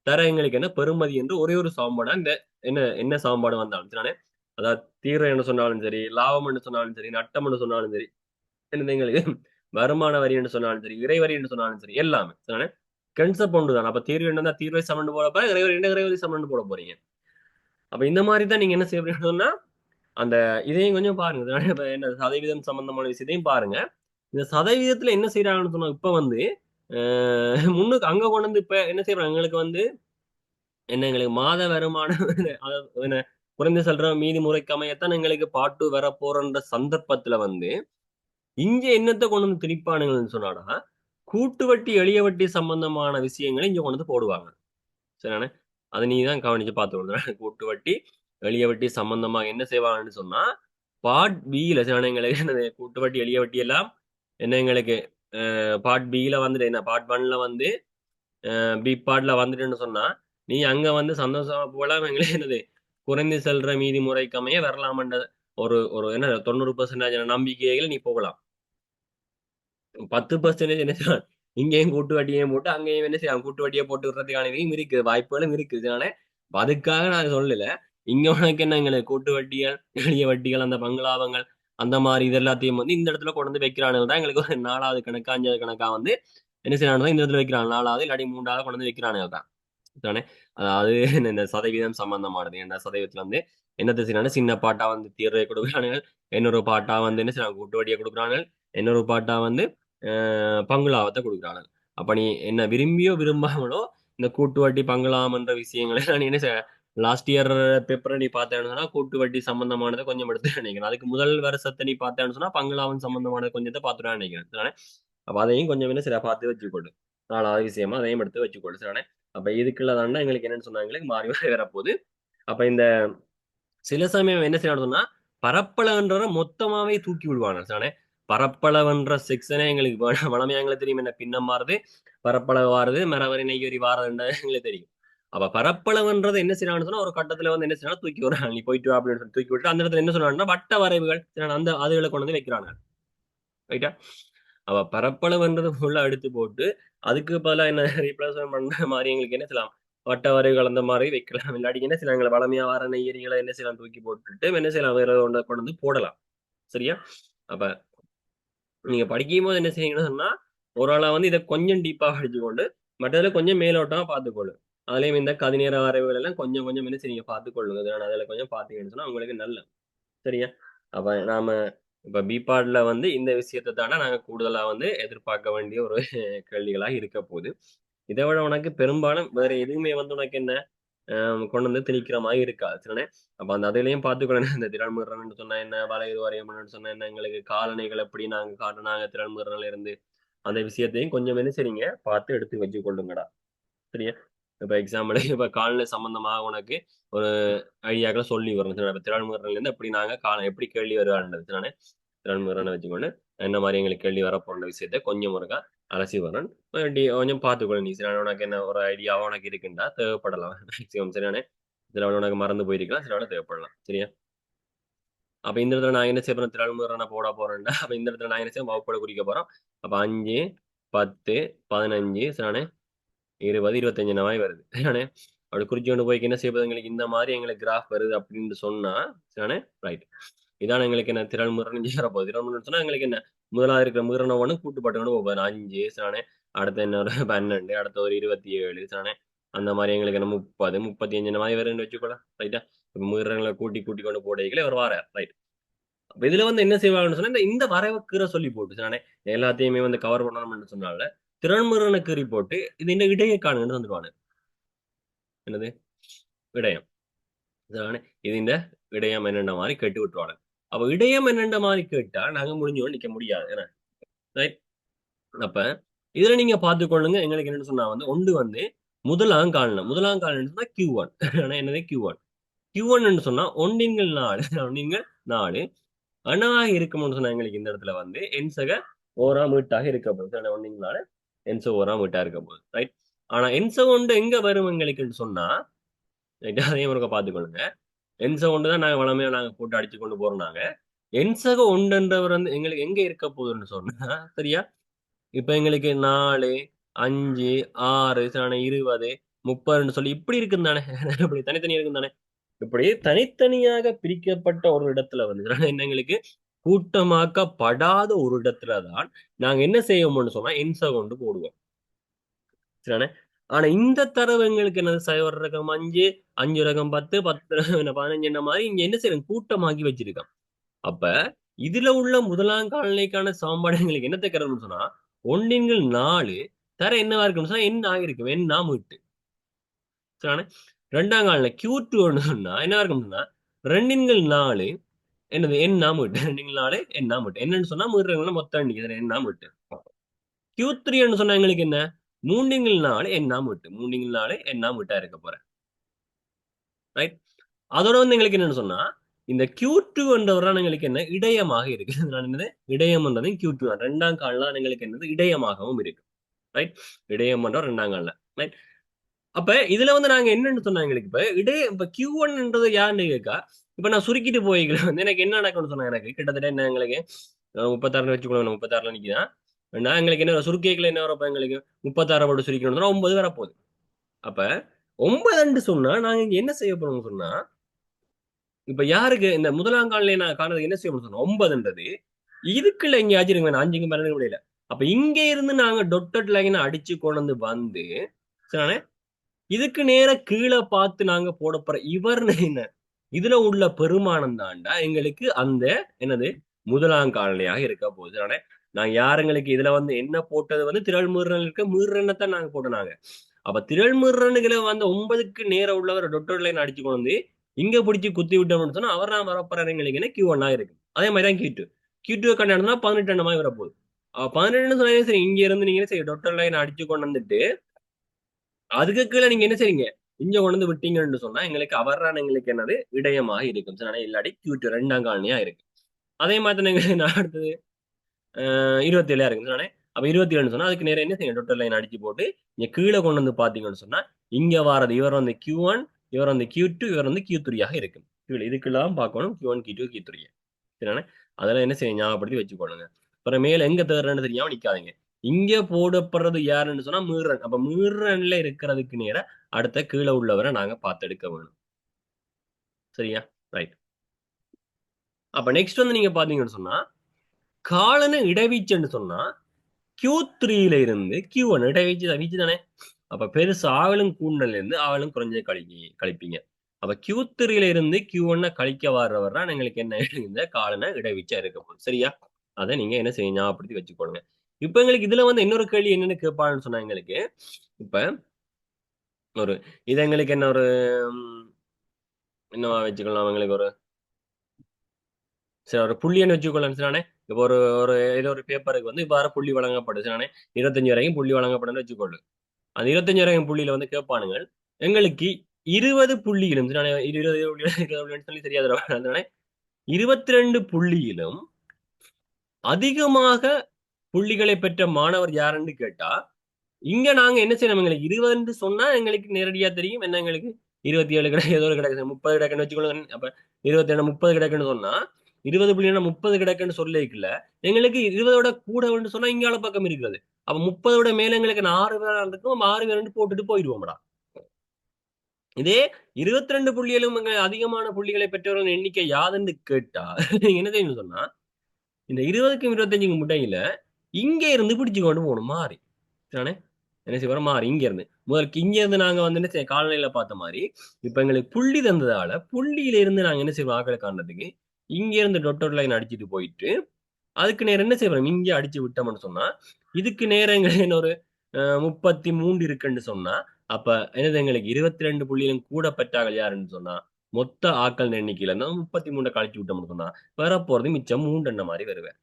தர எங்களுக்கு என்ன பெருமதி என்று ஒரே ஒரு சமன்பாடு இந்த என்ன என்ன சமன்பாடு வந்தாலும் சரியானே. அதாவது தீர்வை என்று சொன்னாலும் சரி லாபம் என்று சொன்னாலும் சரி நட்டம் என்று சொன்னாலும் சரி என்ன எங்களுக்கு வருமான வரி என்று சொன்னாலும் சரி இறைவரி என்று சொன்னாலும் சரி எல்லாமே சரியானே. கன்செப்ட் ஒன்று தான். அப்ப தீர்வு என்னன்னா தீர்வை சமன் போடப்ப இறைவரி என்ன இறைவரி சமன் போட போறீங்க. அப்ப இந்த மாதிரி தான் நீங்க என்ன செய்யணும்னா அந்த இதையும் கொஞ்சம் பாருங்க. இப்ப என்ன சதவீதம் சம்பந்தமான விஷயத்தையும் பாருங்க. இந்த சதவீதத்துல என்ன செய்யறாங்கன்னு சொன்னா இப்ப வந்து முன்னுக்கு அங்க கொண்டு வந்து இப்ப என்ன செய்யறாங்க எங்களுக்கு வந்து என்ன எங்களுக்கு மாத வருமானம் அதாவது என்ன குறைந்து செல்ற மீதி முறைக்கு அமையத்தான் எங்களுக்கு பாட்டு வர போறன்ற சந்தர்ப்பத்துல வந்து இங்க என்னத்தை கொண்டு வந்து திணிப்பானுங்கன்னு சொன்னாடா கூட்டு வட்டி எளிய வட்டி சம்பந்தமான விஷயங்களை இங்க கொண்டு வந்து போடுவாங்க. சரியானே. அதை நீ தான் கவனிச்சு பார்த்து கூட்டு வட்டி எளிய வட்டி சம்பந்தமா என்ன செய்வாங்கன்னு சொன்னா பார்ட் பியில சரியான எங்களுக்கு என்னது கூட்டு வட்டி எளிய வட்டி எல்லாம் என்ன எங்களுக்கு பார்ட் பியில வந்துட்டு என்ன பார்ட் ஒன்ல வந்து பி பார்ட்ல வந்துட்டுன்னு சொன்னா நீ அங்க வந்து சந்தோஷமா போலாம் எங்களுக்கு என்னது குறைந்து செல்ற மீதி முறைக்கமைய வரலாமன்ற ஒரு ஒரு என்ன 90% நம்பிக்கைகள் நீ போகலாம். 10% என்ன செய்யலாம் இங்கேயும் கூட்டு வட்டியையும் போட்டு அங்கேயும் என்ன செய்யலாம் கூட்டு வட்டியை போட்டு விடுறதுக்கான இதையும் இருக்குது வாய்ப்புகளும் இருக்குது. ஆனா அதுக்காக நான் சொல்லல. இங்க உனக்கு என்ன எங்களுக்கு கூட்டு வட்டிகள் எளிய வட்டிகள் அந்த பங்களாவங்கள் அந்த மாதிரி இது எல்லாத்தையும் வந்து இந்த இடத்துல கொண்டு வந்து வைக்கிறானுங்க தான் எங்களுக்கு ஒரு 4வது கணக்கா 5வது கணக்கா வந்து என்ன செய்யறாங்க இந்த இடத்துல வைக்கிறாங்க 4வது இல்லாட்டி 3வது கொண்டு வந்து வைக்கிறானுங்க தான் தானே. அதாவது இந்த சதவீதம் சம்பந்தமானது என்ன சதவீதத்துல வந்து என்ன செய்யறாங்க சின்ன பாட்டா வந்து தீர்வை கொடுக்குறானுங்க. இன்னொரு பாட்டா வந்து என்ன செய்யறாங்க கூட்டு வட்டியை கொடுக்குறாங்க. இன்னொரு பாட்டா வந்து பங்குலாவத்தை கொடுக்குறாங்க. அப்ப நீ என்ன விரும்பியோ விரும்பாமலோ இந்த கூட்டு வட்டி பங்களாம் என்ற விஷயங்களை நான் என்ன லாஸ்ட் இயர் பேப்பரை நீ பார்த்தேன்னு சொன்னா கூட்டு வட்டி சம்பந்தமானதை கொஞ்சம் எடுத்து நினைக்கிறேன். அதுக்கு முதல் வருஷத்தை நீ பார்த்தேன்னு சொன்னா பங்களாவன் சம்பந்தமான கொஞ்சத்தை பார்த்துட்டு நினைக்கிறேன் சரிதானே? அப்ப அதையும் கொஞ்சம் என்ன சரி பார்த்து வச்சுக்கொள்ளு. 4வது விஷயமா அதையும் எடுத்து வச்சுக்கொள்ளு சரிதானே. அப்ப இதுக்குள்ளதாண்டா எங்களுக்கு என்னன்னு சொன்னாங்களே மாறி மாறி வரப்போகுது. அப்ப இந்த சில சமயம் என்ன செய்யணும் சொன்னா பரப்பளவன்ற மொத்தமாவே தூக்கி விடுவாங்க சரிதானே. பரப்பளவன்ற செக்ஷனே எங்களுக்கு வளமையா எங்களுக்கு தெரியும் என்ன பின்னம் மாறுது பரப்பளவு வாருது மரவரி நெய்யரி வாரதுன்ற எங்களுக்கு தெரியும். அப்ப பரப்பளவுன்றது என்ன செய்யறாங்கன்னு சொன்னா ஒரு கட்டத்துல வந்து என்ன செய்யணும் தூக்கி விடுறாங்க நீ போயிட்டு வா அப்படின்னு சொல்லி தூக்கி விட்டு அந்த இடத்துல என்ன சொல்றாங்கன்னா வட்ட வரைவுகள் சரிதானே? அந்த அதுகளை கொண்டு வந்து வைக்கிறாங்க. ரைட்டா. அவ பரப்பளவுன்றது ஃபுல்லா எடுத்து போட்டு அதுக்கு பதிலா என்ன ரீப்ளேஸ்மெண்ட் பண்ற மாதிரி எங்களுக்கு என்ன செய்யலாம் வட்ட வரைவுகள் அந்த மாதிரி வைக்கலாம். இல்லாட்டி என்ன செய்யலாம் எங்களை வளமையா வர நெய்யரிகளை என்ன செய்யலாம் தூக்கி போட்டுட்டு என்ன செய்யலாம் வேற ஒன்றை கொண்டு வந்து போடலாம். சரியா. அப்ப நீங்க படிக்கும் போது என்ன செய்யணும்னு சொன்னா ஒரு ஆளா வந்து இதை கொஞ்சம் டீப்பா படிச்சுக்கொண்டு மற்றதுல கொஞ்சம் மேலோட்டமா பார்த்துக்கொள்ளு. அதுலயும் இந்த கதிநேர வரைவுகள் எல்லாம் கொஞ்சம் கொஞ்சம் என்ன செய்யுங்க பார்த்துக்கொள்ளுங்க. அதுல கொஞ்சம் பார்த்தீங்கன்னு சொன்னா உங்களுக்கு நல்ல சரியா. அப்ப நாம இப்ப பிபாட்ல வந்து இந்த விஷயத்தை தானே நாங்க கூடுதலா வந்து எதிர்பார்க்க வேண்டிய ஒரு கேள்விகளா இருக்க போகுது. இதை விட உனக்கு பெரும்பாலும் வேற எதுவுமே வந்து உனக்கு என்ன கொண்டு வந்து திணிக்கிற மாதிரி இருக்காது சரிதானே. அப்ப அந்த அதுலயும் பார்த்துக்கொள்ளணும் இந்த திறன்முறன்னு சொன்னா என்ன வளைவு வரையம்னு சொன்னா என்ன எங்களுக்கு காலணிகள் எப்படி நாங்க காட்டுனாங்க திறன்முறல இருந்து அந்த விஷயத்தையும் கொஞ்சம் என்ன சரிங்க பார்த்து எடுத்து வச்சு கொள்ளுங்கடா. சரியா. இப்ப எக்ஸாம்பிள் இப்ப காலநிலை சம்பந்தமாக உனக்கு ஒரு ஐடியாக்களை சொல்லி வரும் சரியா. இப்ப திறன்முறல இருந்து எப்படி நாங்க காலம் எப்படி கேள்வி வருவான்றது சரிதானே. திறன்முறன்னு வச்சுக்கொண்டு என்ன மாதிரி எங்களுக்கு கேள்வி வரப்போற விஷயத்த கொஞ்சம் ஒருக்கா அலசி வரேன். கொஞ்சம் பார்த்துக்கொள்ள நீ சரியான உனக்கு என்ன ஒரு ஐடியாவோ உனக்கு இருக்குண்டா தேவைப்படலாம் மேக்சிமம் சரியானே. சில உனக்கு மறந்து போயிருக்கலாம் சில தேவைப்படலாம் சரியா. அப்ப இந்த இடத்துல நான் என்ன செய்ய போறேன் திறன்முறை நான் போட போறேன்டா. அப்ப இந்த இடத்துல நான் என்ன செய்ய வகுப்போட குறிக்க போறோம். அப்ப 5 10 15 சரியானே 20 25 இந்த மாதிரி வருது சரியானே. அப்படி குறிச்சு கொண்டு போய் என்ன செய்வது எங்களுக்கு இந்த மாதிரி எங்களுக்கு கிராஃப் வருது அப்படின்னு சொன்னா சரியானே. ரைட். இதான் எங்களுக்கு என்ன திறன்முறைன்னு சேரப்போகுது. திறன்முறைன்னு சொன்னா எங்களுக்கு என்ன முதலாவது இருக்கிற முதலான ஒண்ணு கூட்டுப்பட்டு கொண்டு போகுது 5 சரியானே. அடுத்து என்ன ஒரு 12 அடுத்த ஒரு 27 சரியானே. அந்த மாதிரி எங்களுக்கு என்ன 30 35 இந்த மாதிரி வருதுன்னு வச்சுக்கோலாம் ரைட்டா. இப்ப முதல்ல கூட்டி கூட்டி கொண்டு போடையில ஒரு வாரம் ரைட். அப்ப இதுல வந்து என்ன செய்வாங்கன்னு சொன்னா இந்த வரவை கீரை சொல்லி போட்டு நானே எல்லாத்தையுமே வந்து கவர் பண்ணணும்னு சொன்னால திறன்முறையான கீறி போட்டு இது இந்த இடையை காணுங்கன்னு வந்துடுவானு. என்னது விடயம் இதானே இது இந்த விடயம் என்னென்ன மாதிரி கேட்டு விட்டுருவாங்க. அப்ப இடையம் என்னென்ன மாதிரி கேட்டா நாங்க முடிஞ்சோம் நிக்க முடியாது என்ன. ரைட். அப்ப இதுல நீங்க பார்த்துக்கொள்ளுங்க. எங்களுக்கு என்னன்னு சொன்னா வந்து ஒன்று வந்து முதலாம் காலம் சொன்னா Q1. ஆனா என்னது Q1. Q1 சொன்னா ஒன்றின்கள் 4 ஒன்றின்கள் 4 அணாக இருக்கும்னு சொன்னா எங்களுக்கு இந்த இடத்துல வந்து என்சக ஓராம் வீட்டாக இருக்க போகுது. ஒன்றின்கள் 4 என்ச ஓராம் வீட்டா இருக்க போகுது. ரைட். ஆனா என்ச ஒன்று எங்க வரும் எங்களுக்குன்னு சொன்னா அதையும் ஒருக்க பார்த்துக்கொள்ளுங்க. என்ச ஒன்று தான் நாங்க வளமையா நாங்க போட்டு அடிச்சு கொண்டு போறோம் நாங்க. என்சக ஒன்றவர் வந்து எங்களுக்கு எங்க இருக்க போகுதுன்னு சொன்னா சரியா. இப்ப எங்களுக்கு 4 5 6 20 30ன்னு சொல்லி இப்படி இருக்கும் தானே. இப்படி தனித்தனியா இருக்கும் தானே. இப்படி தனித்தனியாக பிரிக்கப்பட்ட ஒரு இடத்துல வந்து என்ன எங்களுக்கு கூட்டமாக்கப்படாத ஒரு இடத்துல தான் நாங்க என்ன செய்வோம்னு சொன்னா என்ச கொண்டு போடுவோம். சரிதானே. ஆனா இந்த தரவு எங்களுக்கு என்னது சைவர் ரகம் 5 5 ரகம் 10 10 15 என்ன மாதிரி இங்க என்ன செய்யறோம் கூட்டமாக்கி வச்சிருக்கோம். அப்ப இதுல உள்ள முதலாம் காலநிலைக்கான சமன்பாடு எங்களுக்கு என்ன தரணும்னு சொன்னா ஒன்றின்கள் 4 தர என்னவா இருக்குன்னு சொன்னா என்ன ஆகிருக்கும் என்ன மீட்டு. சரிதானே. ரெண்டாம் காலநிலை Q2 சொன்னா என்னவா இருக்கும்னு சொன்னா 2ன்கள் 4 என்னது என்ன மீட்டு. 2ன்கள் 4 என்ன மீட்டு என்னன்னு சொன்னா மீட்டுறவங்க மொத்தம் எண்ணிக்கை என்ன மீட்டு. Q3 சொன்னா எங்களுக்கு என்ன 3ன்கள் 4 என்ன மீட்டு. 3ன்கள் 4 என்ன மீட்டா இருக்க போறேன். ரைட். அதோட வந்து எங்களுக்கு என்னன்னு சொன்னா இந்த Q2 என்றவரான் எங்களுக்கு என்ன இடையமாக இருக்கு. நான் என்னது இடையம் என்றது Q2 ரெண்டாம் கால்ல எங்களுக்கு என்னது இடையமாகவும் இருக்கு. ரைட். இடையம் என்ற ரெண்டாம் கால்ல. ரைட். அப்ப இதுல வந்து நாங்க என்னன்னு சொன்னா எங்களுக்கு இப்ப Q1 யாருன்னு கேட்கா இப்ப நான் சுருக்கிட்டு போய்க்கிறேன் வந்து எனக்கு என்ன நடக்கும்னு சொன்னா எனக்கு கிட்டத்தட்ட என்ன எங்களுக்கு 36 வச்சுக்கணும் 36 நிக்குதான். நான் எங்களுக்கு என்ன சுருக்கிக்கல என்ன வரப்ப எங்களுக்கு 36 போட்டு சுருக்கணும் 9 வரப்போகுது. அப்ப 9 சொன்னா நாங்க இங்க என்ன செய்ய போறோம்னு சொன்னா இப்ப யாருக்கு இந்த முதலாம் காலிலே நான் காணது என்ன செய்யணும்னு சொன்னோம் 9ன்றது இதுக்குள்ள இங்க ஆச்சிருங்க 5க்கு மரண முடியல. அப்ப இங்க இருந்து நாங்க டொட்டட் லைன் அடிச்சு கொண்டு வந்து சரிதானே இதுக்கு நேர கீழே பார்த்து நாங்க போட போற இவர் என்ன இதுல உள்ள பெருமானம் தாண்டா எங்களுக்கு அந்த என்னது முதலாம் காலனியாக இருக்க போகுது. ஆனா நாங்க யாருங்களுக்கு இதுல வந்து என்ன போட்டது வந்து திரள் மீறல் இருக்க மீறனத்தான் நாங்க போட்டோம். அப்ப திரள் மீறனுகளை வந்து 9க்கு நேர உள்ளவர் டொட்டர் லைன் அடிச்சு கொண்டு வந்து இங்க பிடிச்சி குத்தி விட்டோம்னு சொன்னா அவர் நான் வரப்போறீங்களுக்கு Q1 இருக்கு. அதே மாதிரி தான் Q2 கண்டாடுனா 18 எண்ணமாய் வரப்போகுது. 18 சொன்னா சரி இங்க இருந்து நீங்க சரி டொட்டர் லைன் அடிச்சு கொண்டு வந்துட்டு அதுக்கு கீழே நீங்க என்ன செய்றீங்க இங்க கொண்டு வந்து விட்டீங்கன்னு சொன்னா எங்களுக்கு அவர்றான் எங்களுக்கு என்னது விடயமாக இருக்கும். சரி இல்லாட்டி Q2 ரெண்டாம் காலனியா இருக்கு. அதே மாதிரி நீங்க அடுத்தது 27 இருக்கு தானே. அப்ப 27 சொன்னா அதுக்கு நேரம் என்ன செய்யும் டொட்டல் லைன் அடிச்சு போட்டு இங்க கீழே கொண்டு வந்து பாத்தீங்கன்னு சொன்னா இங்க வாரது இவர் வந்து Q1 இவர் வந்து Q2 இவர் வந்து Q3 இருக்கும். கீழே இதுக்கெல்லாம் பார்க்கணும் Q1 Q2 Q3 சரிதானே. அதெல்லாம் என்ன செய்ய ஞாபகப்படுத்தி வச்சுக்கொள்ளுங்க. அப்புறம் மேல எங்க தேர்றன்னு தெரியாம நிக்காதீங்க. இங்க போடப்படுறது யாருன்னு சொன்னா மீறன். அப்ப மீறன்ல இருக்கிறதுக்கு நேர அடுத்த கீழே உள்ளவரை நாங்க பார்த்தெடுக்க வேணும். சரியா. ரைட். அப்ப நெக்ஸ்ட் வந்து நீங்க பாத்தீங்கன்னு சொன்னா காலன இடைவீச்சுன்னு சொன்னா Q3ல இருந்து Q1 இடைவீச்சு தானே. அப்ப பெருசு ஆகலும் கூடுதல் இருந்து ஆகலும் குறைஞ்ச கழிப்பீங்க. அப்ப Q3ல இருந்து Q1 கழிக்க வர்றவர் தான் எங்களுக்கு என்ன இந்த காலன இடைவீச்சா இருக்க போகுது. சரியா. அதை நீங்க என்ன செய்ய ஞாபகப்படுத்தி வச்சுக்கோங்க. இப்ப எங்களுக்கு இதுல வந்து இன்னொரு கேள்வி என்னன்னு கேட்பான்னு சொன்னா எங்களுக்கு இப்ப ஒரு இது எங்களுக்கு என்ன ஒரு என்னவா வச்சுக்கலாம் எங்களுக்கு ஒரு சரி ஒரு புள்ளின்னு வச்சுக்கொள்ளலாம் சரிதானே. இப்போ ஒரு ஒரு ஏதோ ஒரு பேப்பருக்கு வந்து இப்போ புள்ளி வழங்கப்படுது சரிதானே. 25 வரைக்கும் புள்ளி வழங்கப்படுன்னு வச்சுக்கொள்ளு. அந்த 25 வரைக்கும் புள்ளியில வந்து கேட்பானுங்க எங்களுக்கு 20 புள்ளியிலும் சரிதானே 20 புள்ளி சொல்லி தெரியாத அதனால 22 புள்ளியிலும் அதிகமாக புள்ளிகளை பெற்ற மாணவர் யாருன்னு கேட்டா இங்க நாங்க என்ன செய்யணும் எங்களுக்கு 20 சொன்னா எங்களுக்கு நேரடியா தெரியும் என்ன எங்களுக்கு 27 கிடையாது ஏதோ ஒரு கிடையாது 30 கிடக்குன்னு வச்சுக்கொள்ளுங்க. அப்ப 27 30 கிடக்குன்னு சொன்னா 20 புள்ளி 30 கிடக்குன்னு சொல்லிக்கல எங்களுக்கு 20ஓட கூட சொன்னா இங்கால பக்கம் இருக்கிறது. அப்ப 30ஓட மேல எங்களுக்கு 6 பேர் இருக்கும் 6 பேர் போட்டுட்டு போயிடுவோம்டா. இதே 22 புள்ளிகளும் அதிகமான புள்ளிகளை பெற்றவர்கள் எண்ணிக்கை யாதுன்னு கேட்டா நீங்க என்ன செய்யணும் சொன்னா இந்த 20க்கும் 25க்கும் முட்டையில இங்க இருந்து பிடிச்சு கொண்டு போகணும் மாறி சரிதானே. என்ன செய்ய மாறி இங்க இருந்து முதலுக்கு இங்க இருந்து நாங்க வந்து என்ன செய்ய காலநிலையில பார்த்த மாதிரி இப்ப எங்களுக்கு புள்ளி தந்ததால புள்ளியில இருந்து நாங்க என்ன செய்வோம் ஆக்களை காண்றதுக்கு இங்க இருந்து டொட்டர் லைன் அடிச்சுட்டு போயிட்டு அதுக்கு நேரம் என்ன செய்வோம் இங்கே அடிச்சு விட்டோம்னு சொன்னா இதுக்கு நேரங்கள் என்ன ஒரு 33 இருக்குன்னு சொன்னா அப்ப என்னது எங்களுக்கு 22 புள்ளியிலும் கூட பெற்றாங்க யாருன்னு சொன்னா மொத்த ஆக்கள் எண்ணிக்கையில இருந்தா 33 கழிச்சு விட்டோம்னு சொன்னா வர போறது மிச்சம் 3 மாதிரி வருவேன்.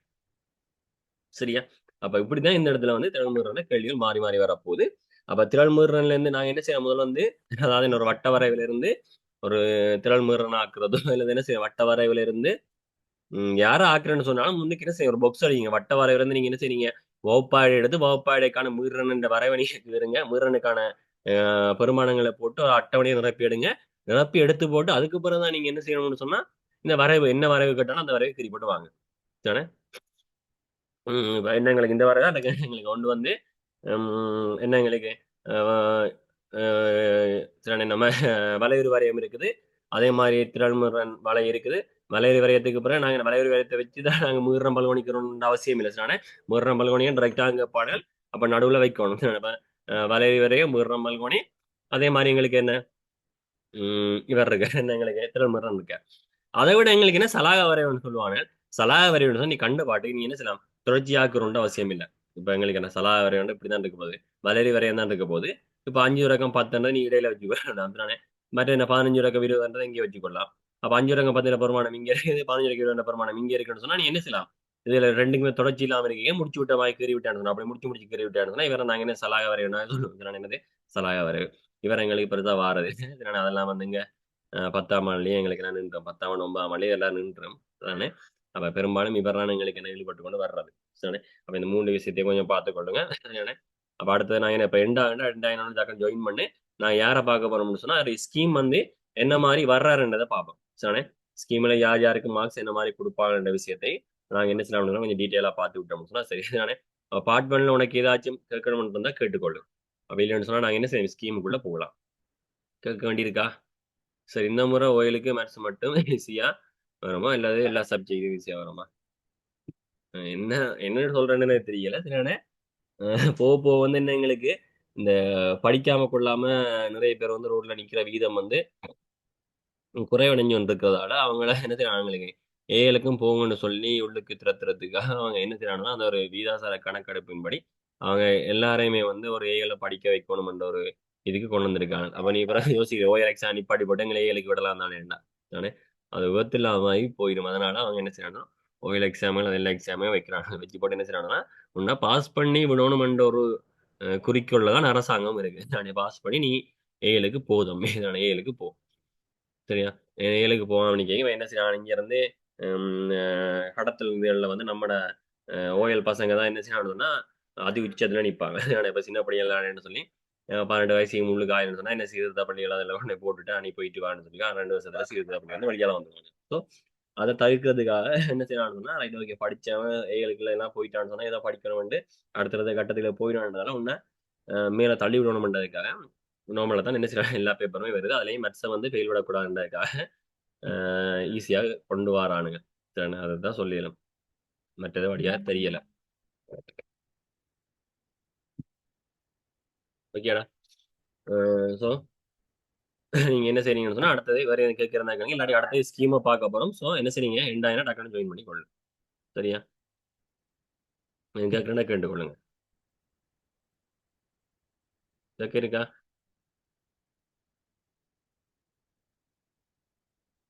சரியா? அப்ப இப்படிதான் இந்த இடத்துல வந்து திறன்முறையான கேள்விகள் மாறி மாறி வரப்போகுது. அப்ப திறன்முறைல இருந்து நாங்க என்ன செய்யணும் முதல்ல வந்து அதாவது என்னோட வட்ட வரைவுல இருந்து ஒரு திறன்முறையான ஆக்குறதோ இல்ல என்ன செய்ய வட்ட வரைவுல இருந்து யாரை ஆக்குறேன்னு சொன்னாலும் முன்னுக்கு என்ன செய்ய ஒரு பாக்ஸ் அடிங்க வட்ட வரைவுல இருந்து நீங்க என்ன செய்றீங்க வகுப்பாடு எடுத்து வகுப்பாடைக்கான மீறன் என்ற வரைவை நீங்க எழுதுங்க மீறனுக்கான பெருமானங்களை போட்டு ஒரு அட்டவணையை நிரப்பி எடுங்க நிரப்பி எடுத்து போட்டு அதுக்கு பிறகுதான் நீங்க என்ன செய்யணும்னு சொன்னா இந்த வரைவு என்ன வரைவு கேட்டாலும் அந்த வரைவை கிரி போட்டு வாங்க. சரிதானே? இப்ப என்ன எங்களுக்கு இந்த வரைவை அந்த எங்களுக்கு கொண்டு வந்து என்ன எங்களுக்கு அஹ், திறனை நம்ம வளையுறு வரையம் இருக்குது. அதே மாதிரி திறன்முறன் வலை இருக்குது. வளையுறு வரையத்துக்கு பிறகு நாங்கள் வளையுறு வரையத்தை வச்சு தான் நாங்கள் மீறம் பல்கோணிக்கணும்னு அவசியம் இல்லை. சரிதானே? மீறம் பல்கோணியும் ரெக்டாங்க பாடல் அப்ப நடுவில் வைக்கணும். அப்ப வளையுறு வரையும் மீறம் பல்கோணி அதே மாதிரி எங்களுக்கு என்ன இவர் இருக்கு என்ன எங்களுக்கு திறன்முறன் இருக்கு. அதை விட எங்களுக்கு என்ன சலாக வரைவுன்னு சொல்லுவாங்க. சலாக வரைவுன்னு நீ கண்ட பாட்டு நீ என்ன செய்யலாம் தொடர்ச்சியாக்கணும்னு அவசியம் இல்லை. இப்ப எங்களுக்கு என்ன சலாக வரைவு இப்படிதான் இருக்க போகுது வளரி வரையம் தான் இருக்க போகுது. இப்ப 5 ரகம் 10 நீ இடையில வச்சுக்கோ மற்ற என்ன 15 ரகம் 20 இங்கே வச்சுக்கொள்ளலாம். அப்ப 5 ரகம் 10 பெருமானம் இங்க இருக்குது 15 20 பெருமானம் இங்க இருக்குன்னு சொன்னா நீ என்ன செய்யலாம் இதுல ரெண்டுக்குமே தொடர்ச்சி இல்லாம இருக்கீங்க முடிச்சு விட்ட மாதிரி கீறி விட்டான்னு அப்படி முடிச்சு முடிச்சு கீறி விட்டான்னு இவரை நாங்க என்ன சலாக வரையணும் சொல்லுவோம். என்னது சலாக வரைவு இவர் எங்களுக்கு பெருசா வாரது அதெல்லாம் வந்துங்க 10ஆம் ஆண்டுலயே எங்களுக்கு நான் நின்றோம் 10ஆம் ஆண்டு 9ஆம் ஆண்டுலயே எல்லாம் நின்றோம். தானே? அப்ப பெரும்பாலும் இவர்தான் எங்களுக்கு என்ன ஈடுபட்டு கொண்டு வர்றது. சரிதானே? அப்ப இந்த 3 விஷயத்தையும் கொஞ்சம் பார்த்து கொள்ளுங்க. சரிதானே? அப்ப அடுத்தது நான் என்ன இப்ப ரெண்டாயிரம் டக்குனு ஜாயின் பண்ணி நான் யாரை பார்க்க போறோம்னு சொன்னா ஒரு ஸ்கீம் வந்து என்ன மாதிரி வர்றாருன்றதை பார்ப்போம். சரிதானே? ஸ்கீம்ல யார் யாருக்கு மார்க்ஸ் என்ன மாதிரி கொடுப்பாங்கன்ற விஷயத்தை நாங்க என்ன செய்யலாம் கொஞ்சம் டீட்டெயிலா பார்த்து விட்டோம்னு சொன்னா சரி. சரிதானே? பார்ட் ஒன்ல உனக்கு ஏதாச்சும் கேட்கணும்னு இருந்தா கேட்டுக்கொள்ளும். அப்ப இல்லைன்னு சொன்னா நாங்க என்ன செய்வோம் ஸ்கீமுக்குள்ள போகலாம். கேட்க வேண்டியிருக்கா? சரி இந்த முறை ஓயலுக்கு மேத்ஸ் மட்டும் ஈஸியா வருமா இல்லாத எல்லா சப்ஜெக்டும் ஈஸியா வருமா? என்ன என்ன சொல்றேன்னு எனக்கு தெரியல. சரியான போக போக வந்து என்ன எங்களுக்கு இந்த படிக்காம கொள்ளாம நிறைய பேர் வந்து ரோட்ல நிக்கிற வீதம் வந்து குறைவடைஞ்சு இருக்கிறதால அவங்கள என்ன செய்யறாங்க எங்களுக்கு ஏழுக்கும் போங்கன்னு சொல்லி உள்ளுக்கு திறத்துறதுக்காக அவங்க என்ன செய்யறாங்கன்னா அந்த ஒரு வீதாசார கணக்கெடுப்பின்படி அவங்க எல்லாரையுமே வந்து ஒரு ஏழை படிக்க வைக்கணும்ன்ற ஒரு இதுக்கு கொண்டு வந்திருக்காங்க. அப்ப நீ பிறகு யோசிக்கிற ஓயல் எக்ஸாம் நிப்பாட்டி போட்டு எங்களை ஏழுக்கு விடலாம் தானே என்ன தானே அது விபத்து இல்லாம போயிடும். அதனால அவங்க என்ன செய்யறாங்கன்னா ஓயல் எக்ஸாம்கள் எல்லா எக்ஸாமே வைக்கிறாங்க வச்சு போட்டு என்ன செய்யறாங்கன்னா உன்னை பாஸ் பண்ணி விடணும்ன்ற ஒரு குறிக்கோள்ல தான் அரசாங்கம் இருக்கு. நானே பாஸ் பண்ணி நீ ஏழுக்கு போதும் ஏழுக்கு போ. சரியா? ஏழுக்கு போவான் கேட்க இவன் என்ன செய்யறான் இங்க இருந்து கடத்தல் இதுகள்ல வந்து நம்மட ஓஎல் பசங்க தான் என்ன செய்யணும்னா அது உச்சத்துல நிற்பாங்க. இப்ப சின்ன பள்ளிகள் சொல்லி 12 வயசுக்கு முள்ளுக்கு ஆயிரம் சொன்னா என்ன சீர்திருத்த பள்ளிகள் அதில் கொண்டு போட்டுட்டு அனுப்பி போயிட்டு வான்னு சொல்லி 2 வருஷத்துல சீர்திருத்த பள்ளி வந்து வெளியால வந்துருவாங்க. ஸோ அதை தவிர்க்கிறதுக்காக என்ன செய்யறாங்கன்னா ரைட் ஓகே படிச்சவன் ஏழுக்குள்ள எல்லாம் போயிட்டான்னு சொன்னா ஏதோ படிக்கணும்னு அடுத்தடுத்த கட்டத்துல போயிடான்றதால உன்னை மேல தள்ளி விடணும்ன்றதுக்காக நார்மலா தான் என்ன செய்யறாங்க எல்லா பேப்பருமே வருது அதுலயும் மேத்ஸை வந்து ஃபெயில் விடக்கூடாதுன்றதுக்காக ஈஸியாக கொண்டு வரானுங்க. அதை தான் சொல்லிடலாம் மற்றது வழியா தெரியல. ஓகேடா. ஸோ நீங்க என்ன செய்றீங்கன்னு சொன்னா அடுத்தது வேற எதுவும் கேட்கறதா இருக்காங்க இல்லாட்டி அடுத்தது ஸ்கீமை பார்க்க போறோம். ஸோ என்ன செய்றீங்க எண்டாயிரம் டக்குனு ஜாயின் பண்ணி கொள்ளுங்க. சரியா? நீங்க கேட்கறதா கேட்டுக்கொள்ளுங்க. ஓகே இருக்கா?